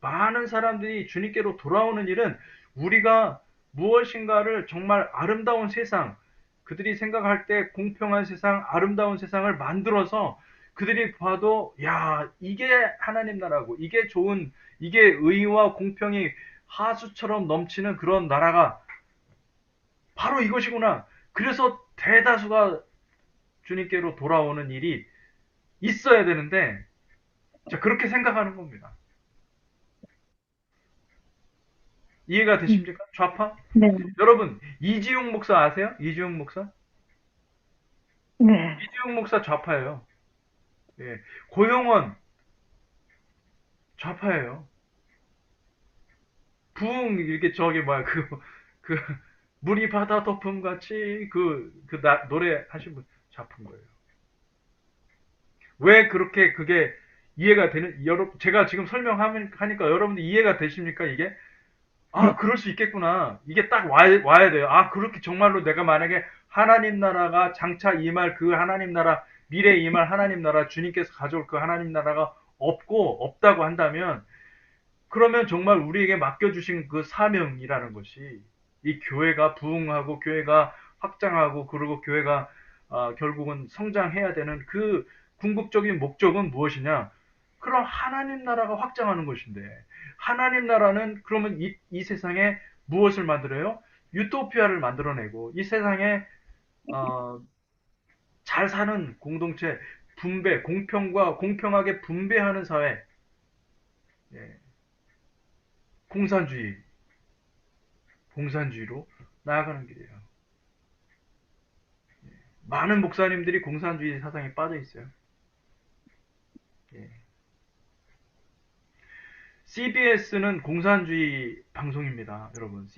많은 사람들이 주님께로 돌아오는 일은 우리가 무엇인가를 정말 아름다운 세상, 그들이 생각할 때 공평한 세상, 아름다운 세상을 만들어서 그들이 봐도, 야, 이게 하나님 나라고, 이게 좋은, 이게 의와 공평이 하수처럼 넘치는 그런 나라가 바로 이것이구나. 그래서 대다수가 주님께로 돌아오는 일이 있어야 되는데, 자, 그렇게 생각하는 겁니다. 이해가 되십니까? 좌파? 네, 여러분, 이지용 목사 아세요? 이지용 목사? 네, 이지용 목사 좌파예요. 예. 고용원 좌파예요. 부흥 이렇게 저기 뭐야 그 물이 바다 덮음 같이 노래 하신 분 좌파인 거예요. 왜 그렇게 그게 이해가 되는 여러분 제가 지금 설명하니까 여러분들 이해가 되십니까 이게? 아, 네, 그럴 수 있겠구나. 이게 딱 와야 돼요. 아, 그렇게 정말로 내가 만약에 하나님 나라가 장차 임할 그 하나님 나라, 미래에 임할 하나님 나라, 주님께서 가져올 그 하나님 나라가 없다고 한다면, 그러면 정말 우리에게 맡겨주신 그 사명이라는 것이, 이 교회가 부흥하고, 교회가 확장하고, 그리고 교회가, 결국은 성장해야 되는 그 궁극적인 목적은 무엇이냐? 그럼 하나님 나라가 확장하는 것인데, 하나님 나라는 그러면 이 세상에 무엇을 만들어요? 유토피아를 만들어내고, 이 세상에, 어, 잘 사는 공동체, 공평과 공평하게 분배하는 사회, 예, 공산주의, 공산주의로 나아가는 길이에요. 많은 목사님들이 공산주의 사상에 빠져 있어요. 예. CBS는 공산주의 방송입니다, 여러분.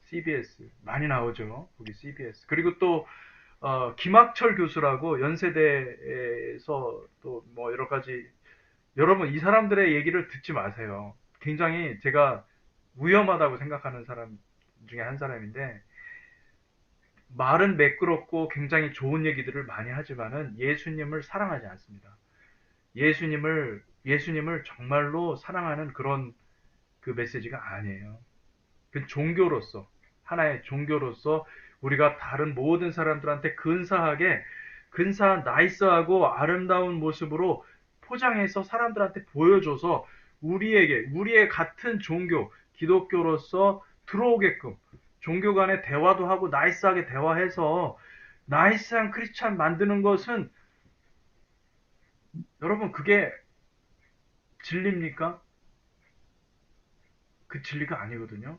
CBS 많이 나오죠. 거기 CBS. 그리고 또 김학철 교수라고 연세대에서 또 뭐 여러 가지 여러분 이 사람들의 얘기를 듣지 마세요. 굉장히 제가 위험하다고 생각하는 사람 중에 한 사람인데 말은 매끄럽고 굉장히 좋은 얘기들을 많이 하지만은 예수님을 사랑하지 않습니다. 예수님을 정말로 사랑하는 그런 그 메시지가 아니에요. 그 종교로서 하나의 종교로서 우리가 다른 모든 사람들한테 근사한 나이스하고 아름다운 모습으로 포장해서 사람들한테 보여줘서 우리의 같은 종교 기독교로서 들어오게끔 종교 간의 대화도 하고 나이스하게 대화해서 나이스한 크리스찬 만드는 것은 여러분 그게 진리입니까? 그 진리가 아니거든요.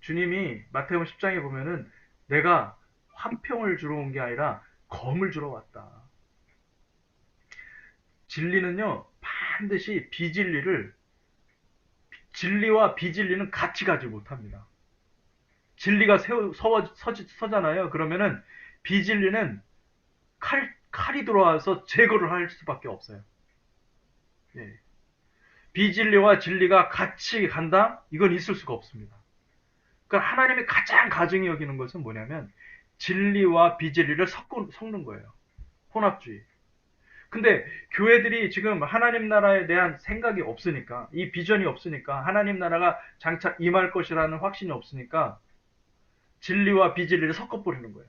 주님이 마태복음 10장에 보면은 내가 화평을 주러 온 게 아니라 검을 주러 왔다. 진리는요, 반드시 진리와 비진리는 같이 가지 못합니다. 진리가 서잖아요. 그러면은 비진리는 칼이 들어와서 제거를 할 수밖에 없어요. 예. 비진리와 진리가 같이 간다? 이건 있을 수가 없습니다. 그러니까 하나님이 가장 가증히 여기는 것은 뭐냐면 진리와 비진리를 섞는 거예요. 혼합주의. 근데 교회들이 지금 하나님 나라에 대한 생각이 없으니까 이 비전이 없으니까 하나님 나라가 장차 임할 것이라는 확신이 없으니까 진리와 비진리를 섞어버리는 거예요.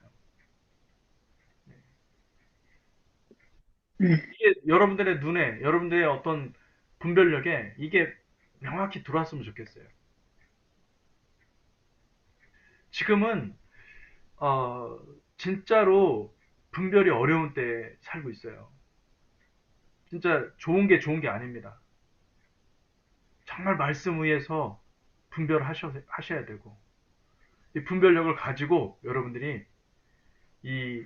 이게 여러분들의 눈에 여러분들의 어떤 분별력에 이게 명확히 들어왔으면 좋겠어요. 지금은 어, 진짜로 분별이 어려운 때에 살고 있어요. 진짜 좋은 게 아닙니다. 정말 말씀 위에서 하셔야 되고, 이 분별력을 가지고 여러분들이 이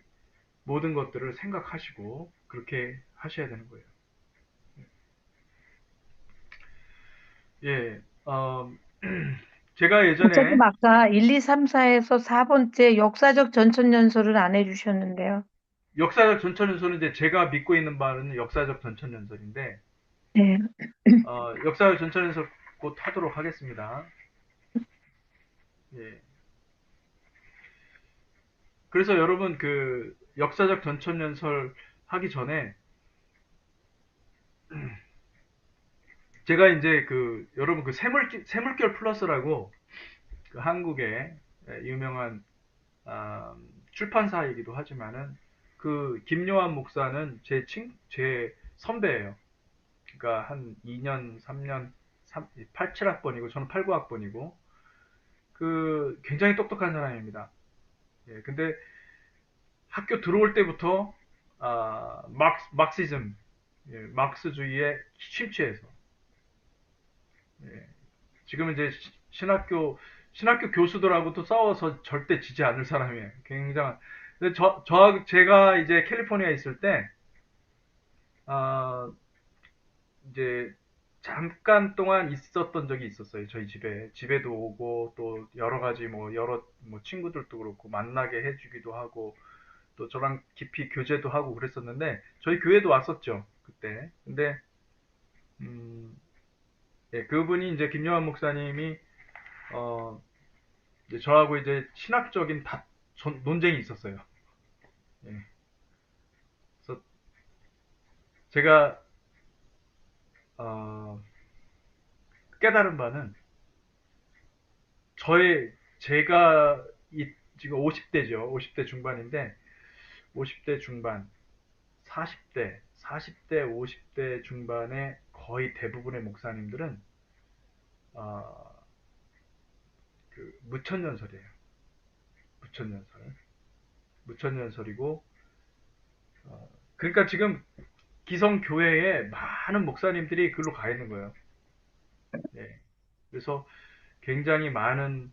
모든 것들을 생각하시고, 그렇게 하셔야 되는 거예요. 예, 제가 목사님 예전에 아까 1, 2, 3, 4에서 4번째 역사적 전천연설을 안 해주셨는데요. 역사적 전천연설은 이제 제가 믿고 있는 바는 역사적 전천연설인데, 네, 역사적 전천연설 곧 하도록 하겠습니다. 예. 그래서 여러분 그 역사적 전천연설 하기 전에 제가 이제 여러분 새물결 플러스라고 그 한국의 유명한 출판사이기도 하지만은 그 김요한 목사는 제 선배예요. 그러니까 한 2년, 3년, 87학번이고 저는 89학번이고 그 굉장히 똑똑한 사람입니다. 예, 근데 학교 들어올 때부터 막시즘, 예, 막스주의에 심취해서 예, 지금 이제 신학교 교수들하고도 싸워서 절대 지지 않을 사람이에요. 굉장한. 근데 제가 이제 캘리포니아에 있을 때, 아, 이제 잠깐 동안 있었던 적이 있었어요. 저희 집에도 오고, 또 여러 가지 뭐 친구들도 그렇고, 만나게 해주기도 하고, 또 저랑 깊이 교제도 하고 그랬었는데, 저희 교회도 왔었죠. 그때. 근데, 음, 예, 그분이 이제 김요한 목사님이, 어, 이제 저하고 이제 신학적인 논쟁이 있었어요. 예. 그래서 제가 어, 깨달은 바는 제가 지금 50대죠. 50대 중반인데 50대 중반, 40대, 50대 중반의 거의 대부분의 목사님들은 어, 무천년설이에요. 무천년설. 무천년설이고 그러니까 지금 기성 교회에 많은 목사님들이 글로 가 있는 거예요. 예. 그래서 굉장히 많은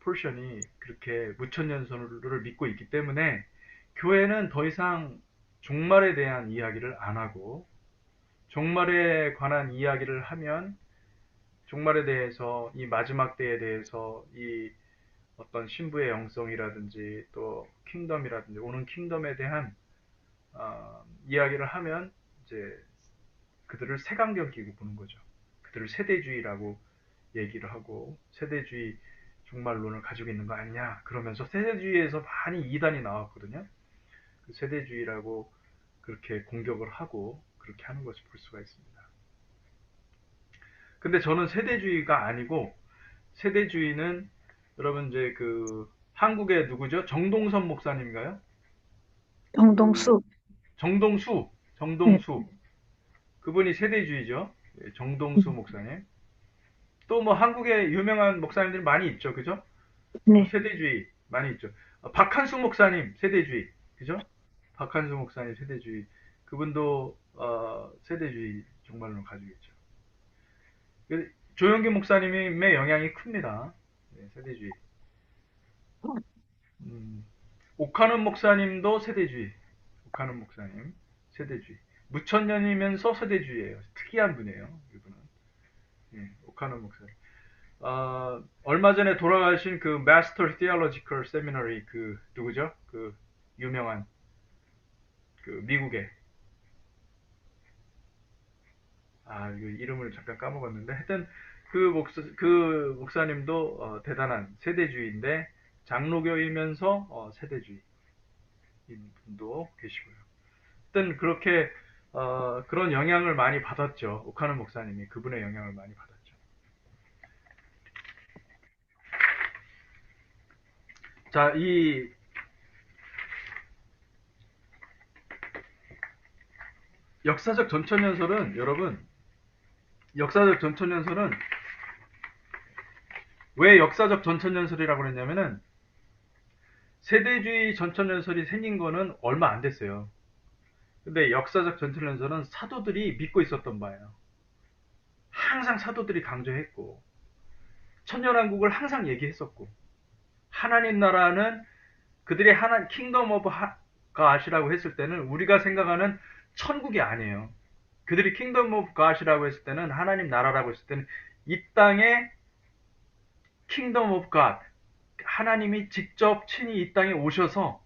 포션이 그렇게 무천년설을 믿고 있기 때문에 교회는 더 이상 종말에 대한 이야기를 안 하고 종말에 관한 이야기를 하면 종말에 대해서 이 마지막 때에 대해서 이 어떤 신부의 영성이라든지 또 킹덤이라든지 오는 킹덤에 대한 이야기를 하면 이제 그들을 색안경 끼고 보는 거죠. 그들을 세대주의라고 얘기를 하고 세대주의 종말론을 가지고 있는 거 아니냐 그러면서 세대주의에서 많이 이단이 나왔거든요. 그 세대주의라고 그렇게 공격을 하고 그렇게 하는 것을 볼 수가 있습니다. 근데 저는 세대주의가 아니고 세대주의는 여러분 이제 한국의 누구죠? 정동선 목사님인가요? 정동수. 정동수 네. 정동수 그분이 세대주의죠. 예, 정동수 목사님. 또 뭐 한국에 유명한 목사님들이 많이 있죠. 그죠? 네. 세대주의 많이 있죠. 박한수 목사님 세대주의. 그죠? 박한수 목사님 세대주의. 그분도 세대주의 정말로 가지고 있죠. 조영기 목사님의 영향이 큽니다. 네, 세대주의. 오카는 목사님도 세대주의. 오카는 목사님 세대주의. 무천년이면서 세대주의예요. 특이한 분이에요. 이분은. 예, 오카는 목사님. 얼마 전에 돌아가신 그 Master Theological Seminary 누구죠? 유명한 미국의 이거 이름을 잠깐 까먹었는데 하여튼 그 목사님도 대단한 세대주의인데 장로교이면서 세대주의 분도 계시고요. 하여튼 그렇게 그런 영향을 많이 받았죠. 오카는 목사님이 그분의 영향을 많이 받았죠. 자, 이 역사적 전천연설은 여러분 역사적 전천연설은 왜 역사적 전천연설이라고 그랬냐면은 세대주의 전천연설이 생긴 거는 얼마 안 됐어요. 근데 역사적 전천연설은 사도들이 믿고 있었던 바예요. 항상 사도들이 강조했고 천년왕국을 항상 얘기했었고 하나님 나라는 그들이 킹덤 오브 갓이라고 했을 때는 우리가 생각하는 천국이 아니에요. 그들이 킹덤 오브 갓이라고 했을 때는 하나님 나라라고 했을 때는 이 땅에 킹덤 오브 갓 하나님이 직접 친히 이 땅에 오셔서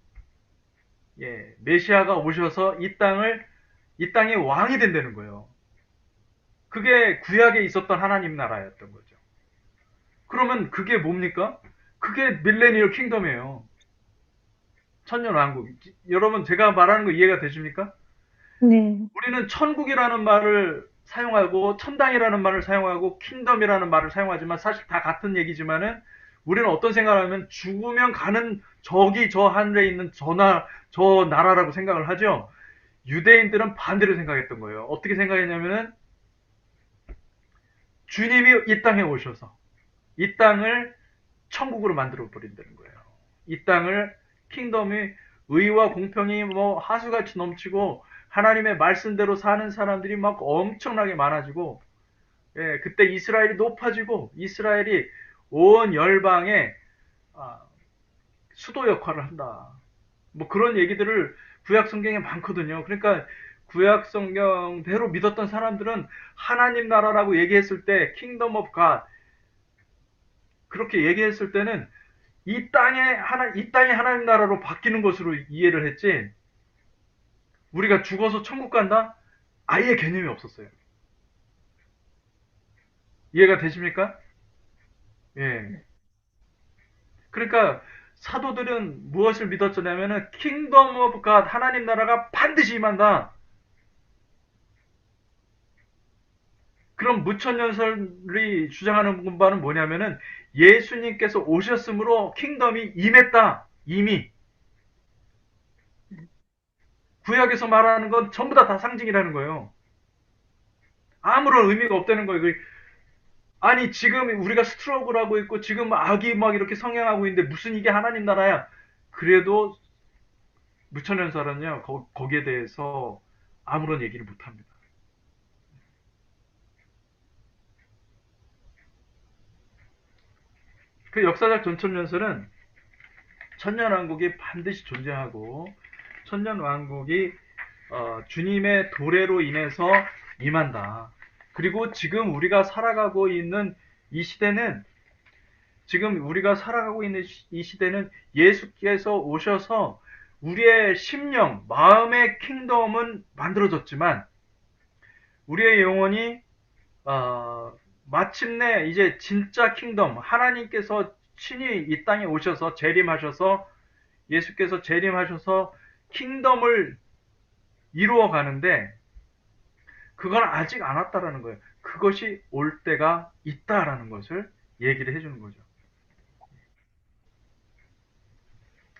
메시아가 오셔서 이 땅의 왕이 된다는 거예요. 그게 구약에 있었던 하나님 나라였던 거죠. 그러면 그게 뭡니까? 그게 밀레니얼 킹덤이에요. 천년 왕국. 여러분 제가 말하는 거 이해가 되십니까? 네. 우리는 천국이라는 말을 사용하고 천당이라는 말을 사용하고 킹덤이라는 말을 사용하지만 사실 다 같은 얘기지만은 우리는 어떤 생각을 하면 죽으면 가는 저기 저 하늘에 있는 저 나라라고 생각을 하죠. 유대인들은 반대로 생각했던 거예요. 어떻게 생각했냐면은 주님이 이 땅에 오셔서 이 땅을 천국으로 만들어 버린다는 거예요. 이 땅을 킹덤이 의와 공평이 뭐 하수같이 넘치고 하나님의 말씀대로 사는 사람들이 막 엄청나게 많아지고, 예, 그때 이스라엘이 높아지고 이스라엘이 온 열방의 수도 역할을 한다. 뭐 그런 얘기들을 구약 성경에 많거든요. 그러니까 구약 성경대로 믿었던 사람들은 하나님 나라라고 얘기했을 때 킹덤 오브 갓 그렇게 얘기했을 때는 이 땅이 하나님 나라로 바뀌는 것으로 이해를 했지, 우리가 죽어서 천국 간다? 아예 개념이 없었어요. 이해가 되십니까? 예. 그러니까 사도들은 무엇을 믿었냐면은 킹덤 오브 갓 하나님 나라가 반드시 임한다. 그럼 무천년설이 주장하는 바는 뭐냐면은 예수님께서 오셨으므로 킹덤이 임했다. 이미. 구약에서 말하는 건 전부 다 상징이라는 거예요. 아무런 의미가 없다는 거예요. 아니 지금 우리가 스트러글하고 있고 지금 악이 막 이렇게 성행하고 있는데 무슨 이게 하나님 나라야. 그래도 무천년설은요 거기에 대해서 아무런 얘기를 못합니다. 그 역사적 전천년설은 천년왕국이 반드시 존재하고 천년왕국이 주님의 도래로 인해서 임한다. 그리고 지금 우리가 살아가고 있는 이 시대는 이 시대는 예수께서 오셔서 우리의 심령, 마음의 킹덤은 만들어졌지만 우리의 영혼이 마침내 이제 진짜 킹덤, 하나님께서 친히 이 땅에 오셔서 예수께서 재림하셔서 킹덤을 이루어 가는데 그건 아직 안 왔다라는 거예요. 그것이 올 때가 있다라는 것을 얘기를 해주는 거죠.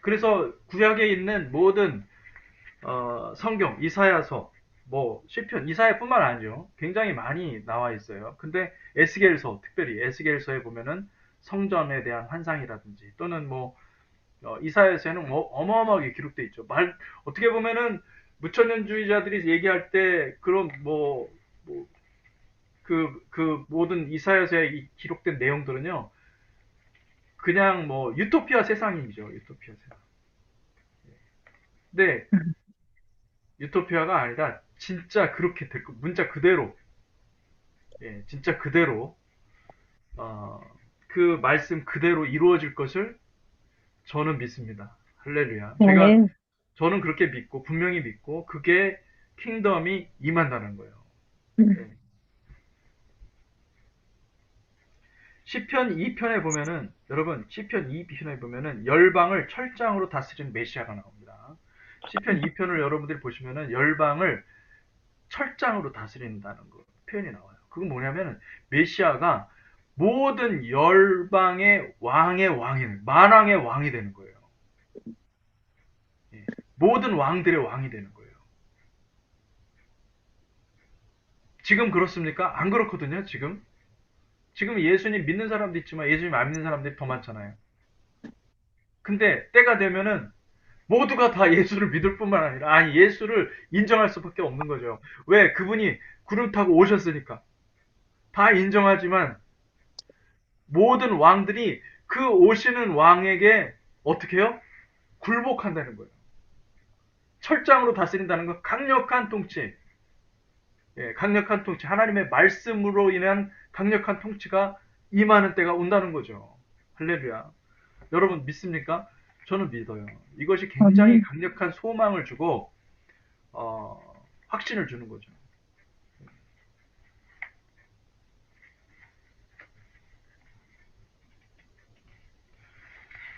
그래서 구약에 있는 모든 성경, 이사야서, 뭐 시편, 이사야뿐만 아니죠. 굉장히 많이 나와 있어요. 근데 에스겔서, 특별히 에스겔서에 보면은 성전에 대한 환상이라든지 또는 뭐 이사야서에는 뭐 어마어마하게 기록돼 있죠. 어떻게 보면은 무천년주의자들이 얘기할 때 그런 그 모든 이사야서에 기록된 내용들은요, 그냥 뭐 유토피아 세상이죠. 유토피아 세상. 근데 유토피아가 아니라 진짜 그렇게 될 거, 문자 그대로, 예, 진짜 그대로 어, 그 말씀 그대로 이루어질 것을 저는 믿습니다. 할렐루야. 네. 저는 그렇게 믿고 분명히 믿고 그게 킹덤이 임한다는 거예요. 예. 시편 2편에 보면은, 여러분, 시편 2편에 보면은 열방을 철장으로 다스리는 메시아가 나옵니다. 시편 2편을 여러분들이 보시면은 열방을 철장으로 다스린다는 거 표현이 나와요. 그건 뭐냐면은 메시아가 모든 열방의 만왕의 왕이 되는 거예요. 예. 모든 왕들의 왕이 되는 거예요. 지금 그렇습니까? 안 그렇거든요. 지금 예수님 믿는 사람도 있지만 예수님 안 믿는 사람들이 더 많잖아요. 근데 때가 되면은 모두가 다 예수를 믿을 뿐만 아니라, 아니, 예수를 인정할 수밖에 없는 거죠. 왜? 그분이 구름 타고 오셨으니까. 다 인정하지만 모든 왕들이 그 오시는 왕에게 어떻게 해요? 굴복한다는 거예요. 철장으로 다스린다는 건 강력한 통치. 예, 강력한 통치. 하나님의 말씀으로 인한 강력한 통치가 임하는 때가 온다는 거죠. 할렐루야. 여러분 믿습니까? 저는 믿어요. 이것이 굉장히 강력한 소망을 주고 어, 확신을 주는 거죠.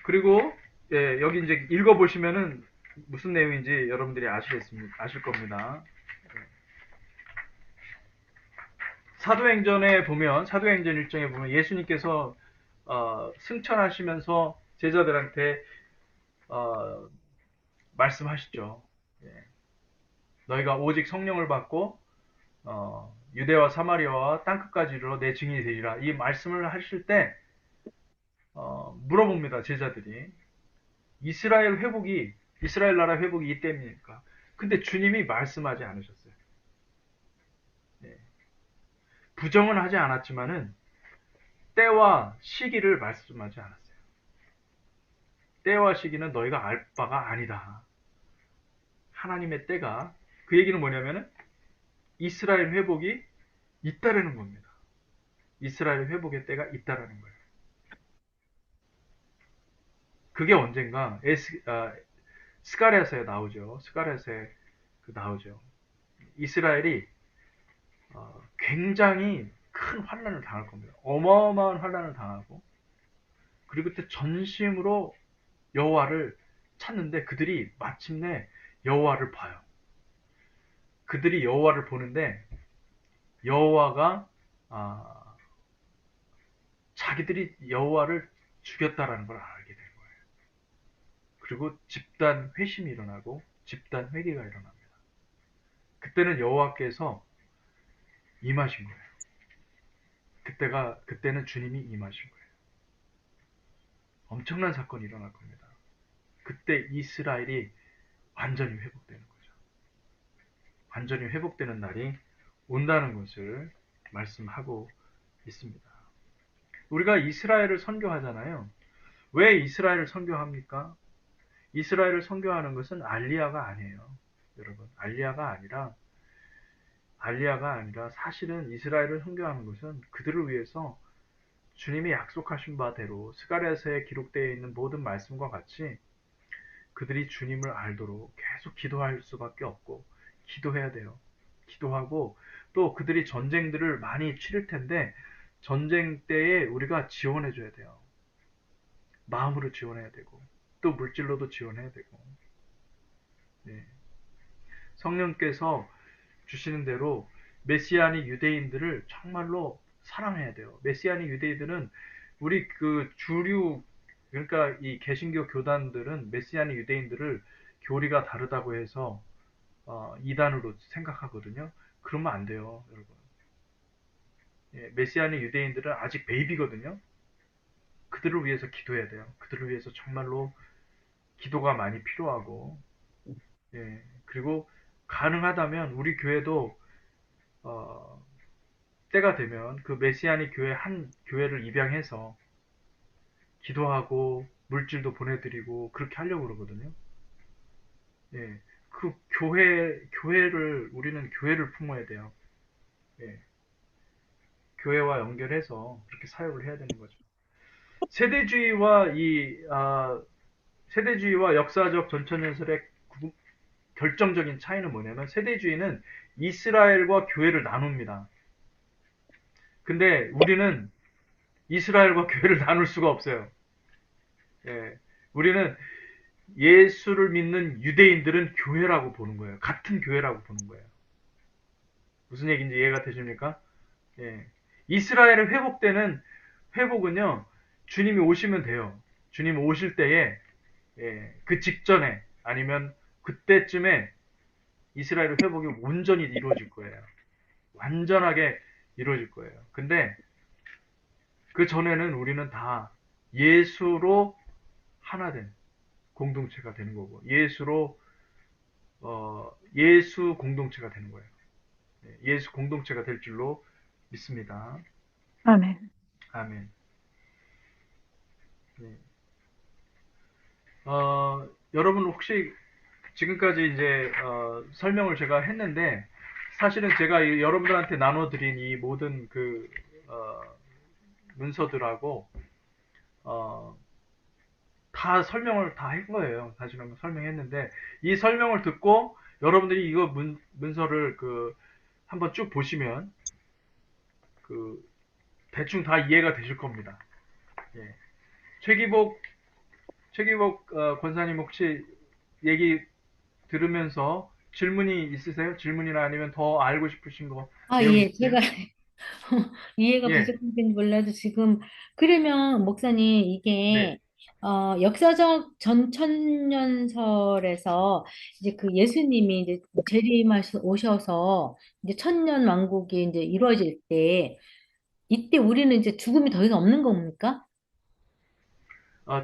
그리고 예, 여기 이제 읽어보시면은 무슨 내용인지 여러분들이 아실 겁니다. 사도행전에 보면, 사도행전 1장에 보면 예수님께서 승천하시면서 제자들한테 어, 말씀하시죠. 예. 너희가 오직 성령을 받고 유대와 사마리아와 땅끝까지 이르러 내 증인이 되리라. 이 말씀을 하실 때 물어봅니다. 제자들이. 이스라엘 나라 회복이 이때입니까? 근데 주님이 말씀하지 않으셨어요. 예. 부정은 하지 않았지만은 때와 시기를 말씀하지 않았어요. 때와 시기는 너희가 알 바가 아니다. 하나님의 때가, 그 얘기는 뭐냐면은 이스라엘 회복이 있다라는 겁니다. 이스라엘 회복의 때가 있다라는 거예요. 그게 언젠가 스가랴서에 나오죠. 스가랴서에 나오죠. 이스라엘이 굉장히 큰 환난을 당할 겁니다. 어마어마한 환난을 당하고, 그리고 그때 전심으로 여호와를 찾는데 그들이 마침내 여호와를 봐요. 그들이 여호와를 보는데 여호와가 자기들이 여호와를 죽였다라는 걸 알게 된 거예요. 그리고 집단 회심이 일어나고 집단 회개가 일어납니다. 그때는 여호와께서 임하신 거예요. 그때는 주님이 임하신 거예요. 엄청난 사건이 일어날 겁니다. 그때 이스라엘이 완전히 회복되는 거죠. 완전히 회복되는 날이 온다는 것을 말씀하고 있습니다. 우리가 이스라엘을 선교하잖아요. 왜 이스라엘을 선교합니까? 이스라엘을 선교하는 것은 알리야가 아니에요. 여러분, 알리야가 아니라 사실은 이스라엘을 선교하는 것은 그들을 위해서 주님이 약속하신 바대로 스가랴서에 기록되어 있는 모든 말씀과 같이 그들이 주님을 알도록 계속 기도할 수밖에 없고, 기도해야 돼요. 기도하고, 또 그들이 전쟁들을 많이 치를 텐데 전쟁 때에 우리가 지원해 줘야 돼요. 마음으로 지원해야 되고, 또 물질로도 지원해야 되고. 네. 성령께서 주시는 대로 메시아닉 유대인들을 정말로 사랑해야 돼요. 메시아닉 유대인들은 우리 그 주류, 그러니까 이 개신교 교단들은 메시아닉 유대인들을 교리가 다르다고 해서 이단으로 생각하거든요. 그러면 안 돼요, 여러분. 예, 메시아닉 유대인들은 아직 베이비거든요. 그들을 위해서 기도해야 돼요. 그들을 위해서 정말로 기도가 많이 필요하고, 예, 그리고 가능하다면 우리 교회도 때가 되면 그 메시아닉 교회 한 교회를 입양해서 기도하고 물질도 보내드리고 그렇게 하려고 그러거든요. 예, 그 우리는 교회를 품어야 돼요. 예, 교회와 연결해서 그렇게 사역을 해야 되는 거죠. 세대주의와 세대주의와 역사적 전천연설의 결정적인 차이는 뭐냐면, 세대주의는 이스라엘과 교회를 나눕니다. 근데 우리는 이스라엘과 교회를 나눌 수가 없어요. 예, 우리는 예수를 믿는 유대인들은 교회라고 보는 거예요. 같은 교회라고 보는 거예요. 무슨 얘기인지 이해가 되십니까? 예. 이스라엘의 회복은요, 주님이 오시면 돼요. 주님 오실 때에, 예, 그 직전에, 아니면 그때쯤에 이스라엘의 회복이 온전히 이루어질 거예요. 완전하게 이루어질 거예요. 근데 그 전에는 우리는 다 예수로 하나 된 공동체가 되는 거고, 예수 공동체가 되는 거예요. 예수 공동체가 될 줄로 믿습니다. 아멘. 아멘. 네. 여러분 혹시 지금까지 이제 설명을 제가 했는데, 사실은 제가 여러분들한테 나눠드린 이 모든 문서들하고 다 설명을 다 한 거예요. 사실은 설명했는데, 이 설명을 듣고 여러분들이 이거 문서를 한번 쭉 보시면 대충 다 이해가 되실 겁니다. 예. 최기복 권사님, 혹시 얘기 들으면서 질문이 있으세요? 질문이나 아니면 더 알고 싶으신 거 내용 예, 있으세요? 제가 이해가 예, 부족한지 몰라도 지금 그러면 목사님 네. 이게 역사적 전천년설에서 이제 그 예수님이 이제 재림하셔 오셔서 이제 천년 왕국이 이제 이루어질 때 이때 우리는 이제 죽음이 더 이상 없는 겁니까?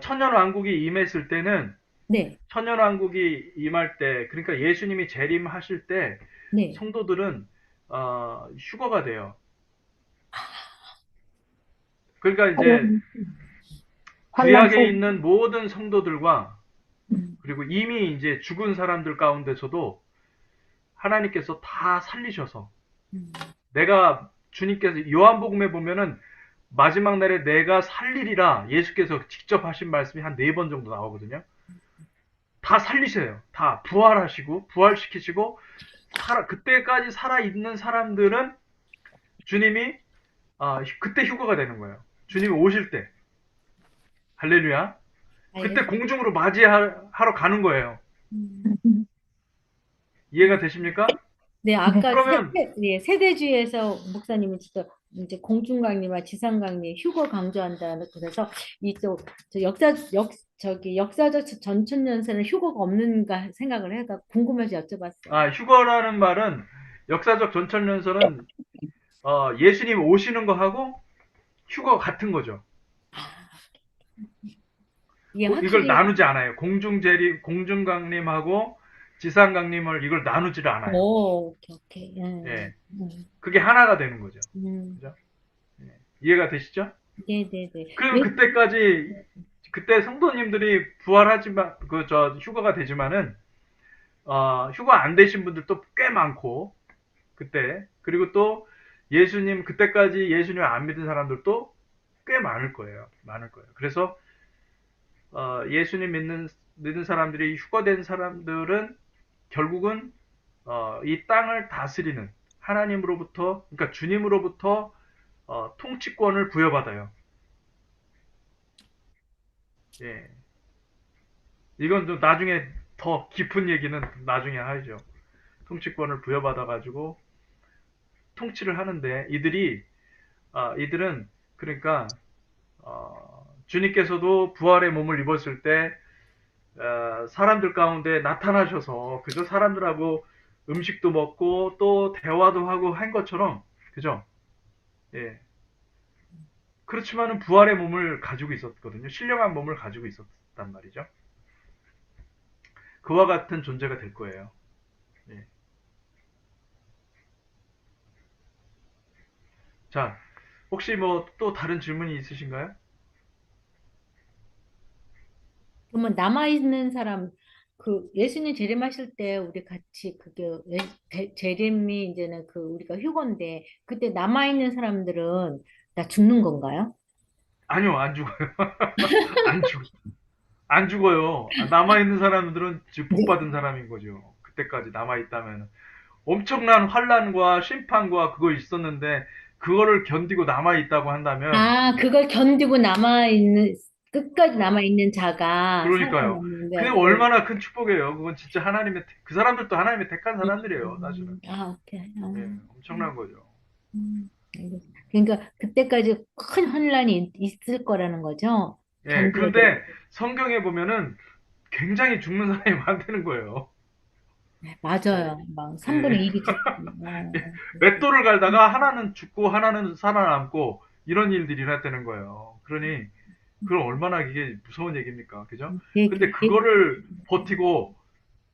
천년 왕국이 임했을 때는 네, 천년 왕국이 임할 때, 그러니까 예수님이 재림하실 때 네. 성도들은 휴거가 돼요. 그러니까 이제 환란, 환란 구약에 후. 있는 모든 성도들과 음, 그리고 이미 이제 죽은 사람들 가운데서도 하나님께서 다 살리셔서 음, 내가 주님께서 요한복음에 보면은 마지막 날에 내가 살리리라 예수께서 직접 하신 말씀이 한 네 번 정도 나오거든요. 다 살리셔요. 다 부활하시고 부활시키시고 그때까지 살아 있는 사람들은 주님이 그때 휴거가 되는 거예요. 주님이 오실 때 할렐루야. 그때 알겠습니다. 공중으로 맞이하러 가는 거예요. 음, 이해가 되십니까? 네, 네. 아까 그러면 예, 세대주의에서 목사님은 진짜 이제 공중강림과 지상강림, 휴거 강조한다. 그래서 이쪽 저 저기 역사적 전천년세는 휴거가 없는가 생각을 해가 궁금해서 여쭤봤어요. 휴거라는 말은 역사적 전천연설은 예수님 오시는 거하고 휴거 같은 거죠. 이게 이걸 확실히 나누지 않아요. 공중강림하고 지상강림을 이걸 나누지를 않아요. 오케이 오케이 예, 그게 하나가 되는 거죠. 음, 그죠? 예. 이해가 되시죠? 네네네. 그럼 그때까지 그때 성도님들이 부활하지만 휴거가 되지만은 휴가 안 되신 분들도 꽤 많고 그때 그리고 또 예수님 그때까지 예수님 안 믿은 사람들도 꽤 많을 거예요. 많을 거예요. 그래서 예수님 믿는 사람들이 휴거된 사람들은 결국은 이 땅을 다스리는 하나님으로부터 그러니까 주님으로부터 통치권을 부여받아요. 예. 이건 좀 나중에 더 깊은 얘기는 나중에 하죠. 통치권을 부여받아가지고 통치를 하는데 이들은 그러니까 주님께서도 부활의 몸을 입었을 때 사람들 가운데 나타나셔서 그저 사람들하고 음식도 먹고 또 대화도 하고 한 것처럼 그죠? 예. 그렇지만은 부활의 몸을 가지고 있었거든요. 신령한 몸을 가지고 있었단 말이죠. 그와 같은 존재가 될 거예요. 예. 자, 혹시 뭐 또 다른 질문이 있으신가요? 그러면 남아있는 사람, 그 예수님 재림하실 때 우리 같이 그게 재림이 이제는 그 우리가 휴건데 그때 남아있는 사람들은 다 죽는 건가요? 아니요, 안 죽어요. 안 죽, 안 죽어요. 남아있는 사람들은 지금 복 네. 받은 사람인 거죠. 그때까지 남아있다면. 엄청난 환란과 심판과 그거 있었는데, 그거를 견디고 남아있다고 한다면, 아, 그걸 견디고 남아있는, 끝까지 어, 남아있는 자가 그러니까요. 그게 살아남는데, 얼마나 큰 축복이에요. 그건 진짜 그 사람들도 하나님의 택한 사람들이에요, 사실은. 오케이. 예, 엄청난 거죠. 알겠습니다. 그러니까 그때까지 큰 혼란이 있을 거라는 거죠? 예, 견뎌야 돼. 그런데 성경에 보면은 굉장히 죽는 사람이 많다는 거예요. 네, 예, 맞아요. 막 예. 3분의 1이 죽고. 맷돌을 갈다가 하나는 죽고 하나는 살아남고 이런 일들이 일어났다는 거예요. 그러니 그걸 얼마나 이게 무서운 얘기입니까? 그죠? 예, 근데 예, 그거를 버티고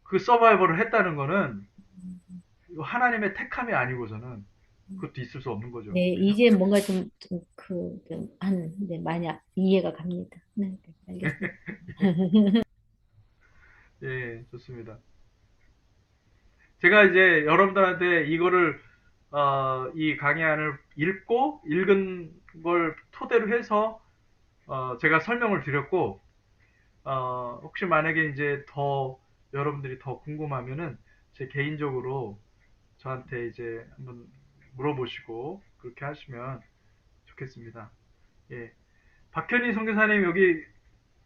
그 서바이벌을 했다는 거는 하나님의 택함이 아니고서는 그것도 있을 수 없는 거죠. 네, 그죠? 이제 뭔가 네, 많이 이해가 갑니다. 네, 네, 알겠습니다. 예, 좋습니다. 제가 이제 여러분들한테 이거를 이 강의안을 읽은 걸 토대로 해서 제가 설명을 드렸고 혹시 만약에 이제 여러분들이 더 궁금하면은 제 개인적으로 저한테 이제 한번 물어보시고 그렇게 하시면 좋겠습니다. 예. 박현희 선교사님 여기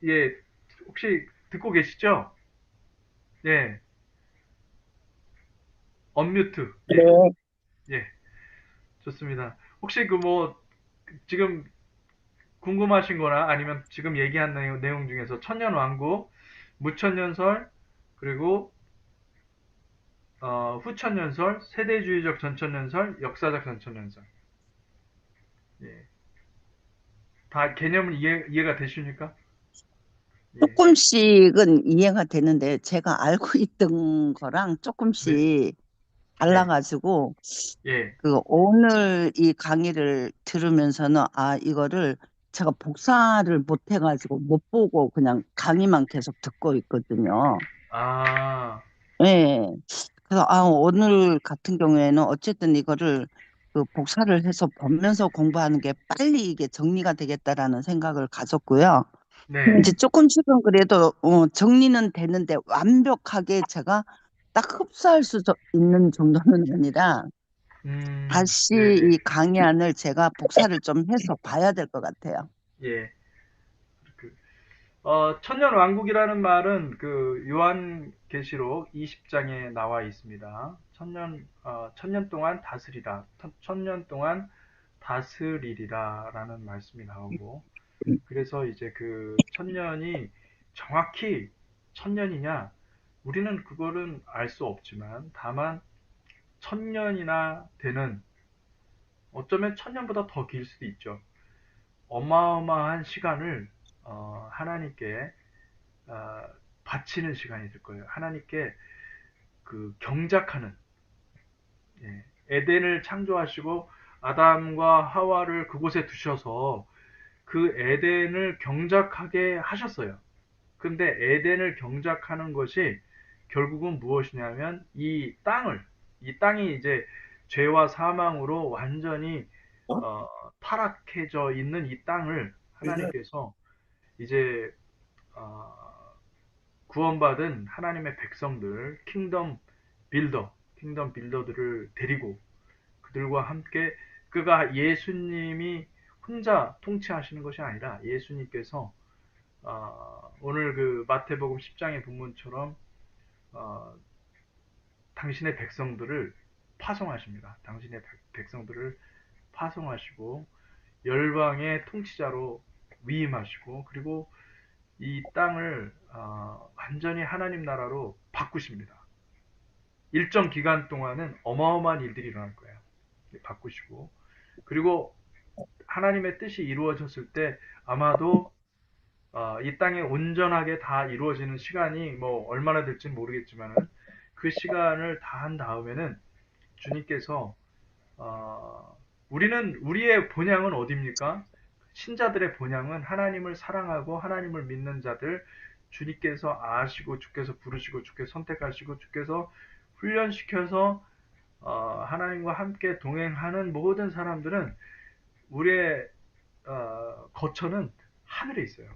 예, 혹시 듣고 계시죠? 예. 언뮤트. 예. 네. 예. 좋습니다. 혹시 그 뭐 지금 궁금하신 거나 아니면 지금 얘기한 내용 중에서 천년왕국, 무천년설, 그리고 후천년설, 세대주의적 전천년설, 역사적 전천년설. 예. 다 개념은 이해가 되십니까? 예. 조금씩은 이해가 되는데 제가 알고 있던 거랑 네. 조금씩 네. 달라가지고 예. 그 오늘 이 강의를 들으면서는 이거를 제가 복사를 못 해가지고 못 보고 그냥 강의만 계속 듣고 있거든요. 아, 예. 그래서 오늘 같은 경우에는 어쨌든 이거를 그 복사를 해서 보면서 공부하는 게 빨리 이게 정리가 되겠다라는 생각을 가졌고요. 네. 이제 조금씩은 그래도 정리는 되는데 완벽하게 제가 딱 흡수할 수 있는 정도는 아니라 다시 네네. 이 강의안을 제가 복사를 좀 해서 봐야 될 것 같아요. 예. 그, 천년왕국이라는 말은 그 요한계시록 20장에 나와 있습니다. 천년 동안 다스리라. 천년 동안 다스리리라라는 말씀이 나오고, 그래서 이제 그 천년이 정확히 천년이냐, 우리는 그거는 알 수 없지만, 다만 천년이나 되는, 어쩌면 천년보다 더 길 수도 있죠. 어마어마한 시간을 하나님께 어, 바치는 시간이 될 거예요. 하나님께 그 경작하는, 예, 에덴을 창조하시고 아담과 하와를 그곳에 두셔서 그 에덴을 경작하게 하셨어요. 근데 에덴을 경작하는 것이 결국은 무엇이냐면 이 땅이 이제 죄와 사망으로 완전히 어, 타락해져 있는 이 땅을 하나님께서 이제 어, 구원받은 하나님의 백성들, 킹덤 빌더들을 데리고 그들과 함께 그가 예수님이 혼자 통치하시는 것이 아니라 예수님께서 오늘 그 마태복음 10장의 본문처럼 어, 당신의 백성들을 파송하십니다. 당신의 백성들을 파송하시고 열방의 통치자로 위임하시고 그리고 이 땅을 완전히 하나님 나라로 바꾸십니다. 일정 기간 동안은 어마어마한 일들이 일어날 거예요. 바꾸시고 그리고 하나님의 뜻이 이루어졌을 때 아마도 이 땅에 온전하게 다 이루어지는 시간이 뭐 얼마나 될지는 모르겠지만은 그 시간을 다 한 다음에는 주님께서 우리의 본향은 어디입니까? 신자들의 본향은 하나님을 사랑하고 하나님을 믿는 자들, 주님께서 아시고 주께서 부르시고 주께서 선택하시고 주께서 훈련시켜서 하나님과 함께 동행하는 모든 사람들은 우리의 거처는 하늘에 있어요.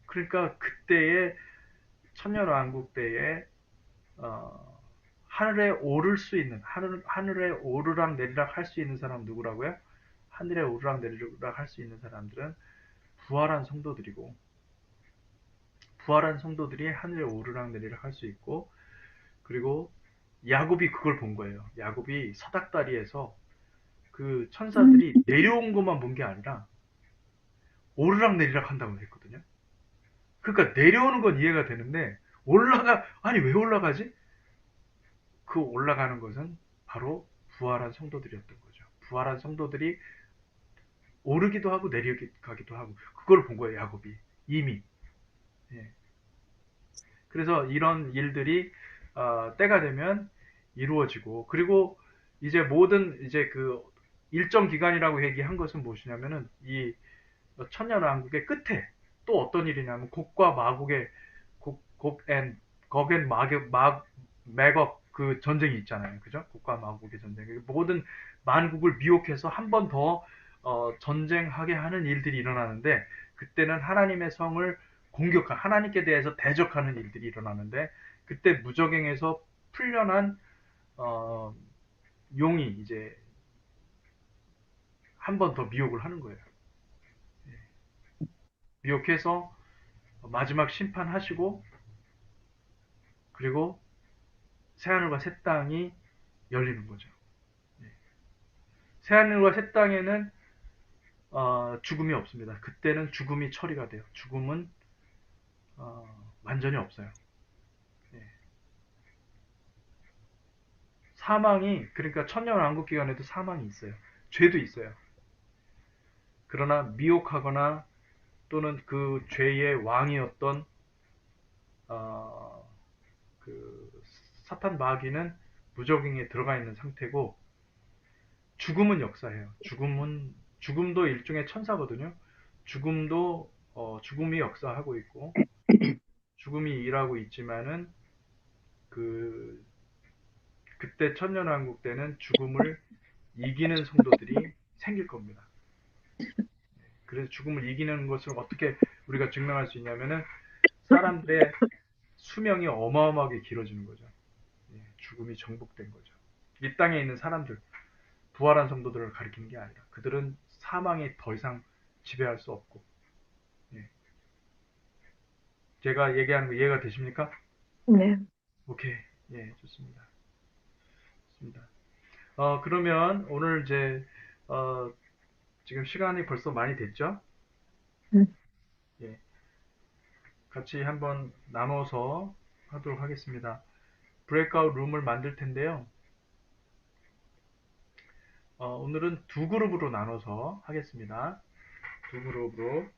그러니까 그때의 천년왕국 때에 어, 하늘에 오를 수 있는 하늘에 오르락 내리락 할 수 있는 사람 누구라고요? 하늘에 오르락 내리락 할 수 있는 사람들은 부활한 성도들이고 부활한 성도들이 하늘에 오르락 내리락 할 수 있고 그리고 야곱이 그걸 본 거예요. 야곱이 사닥다리에서 그 천사들이 내려온 것만 본 게 아니라 오르락 내리락 한다고 했거든요. 그러니까 내려오는 건 이해가 되는데 아니 왜 올라가지? 그 올라가는 것은 바로 부활한 성도들이었던 거죠. 부활한 성도들이 오르기도 하고 내려가기도 하고 그걸 본 거예요. 야곱이 이미. 예. 그래서 이런 일들이 때가 되면 이루어지고 그리고 이제 모든 이제 그 일정 기간이라고 얘기한 것은 무엇이냐면은 이 천년왕국의 끝에 또 어떤 일이냐면 곡과 마곡의 곡앤 거겐 맥업 그 전쟁이 있잖아요. 그죠? 곡과 마곡의 전쟁. 모든 만국을 미혹해서 한 번 더 전쟁하게 하는 일들이 일어나는데 그때는 하나님의 성을 하나님께 대해서 대적하는 일들이 일어나는데 그때 무적행에서 풀려난 어, 용이 이제 한 번 더 미혹을 하는 거예요. 미혹해서 마지막 심판하시고 그리고 새하늘과 새 땅이 열리는 거죠. 새하늘과 새 땅에는 죽음이 없습니다. 그때는 죽음이 처리가 돼요. 죽음은 완전히 없어요. 예. 사망이, 그러니까 천년왕국 기간에도 사망이 있어요. 죄도 있어요. 그러나 미혹하거나 또는 그 죄의 왕이었던 그 사탄 마귀는 무적행에 들어가 있는 상태고, 죽음은 역사해요. 죽음도 일종의 천사거든요. 죽음이 역사하고 있고 죽음이 일하고 있지만은 그때 천년왕국 때는 죽음을 이기는 성도들이 생길 겁니다. 그래서 죽음을 이기는 것을 어떻게 우리가 증명할 수 있냐면은 사람들의 수명이 어마어마하게 길어지는 거죠. 예, 죽음이 정복된 거죠. 이 땅에 있는 사람들, 부활한 성도들을 가리키는 게 아니라 그들은 사망이 더 이상 지배할 수 없고. 예. 제가 얘기하는 거 이해가 되십니까? 네. 오케이. 예, 좋습니다. 좋습니다. 그러면 오늘 이제 지금 시간이 벌써 많이 됐죠? 음. 예. 같이 한번 나눠서 하도록 하겠습니다. 브레이크아웃 룸을 만들 텐데요. 오늘은 두 그룹으로 나눠서 하겠습니다. 두 그룹으로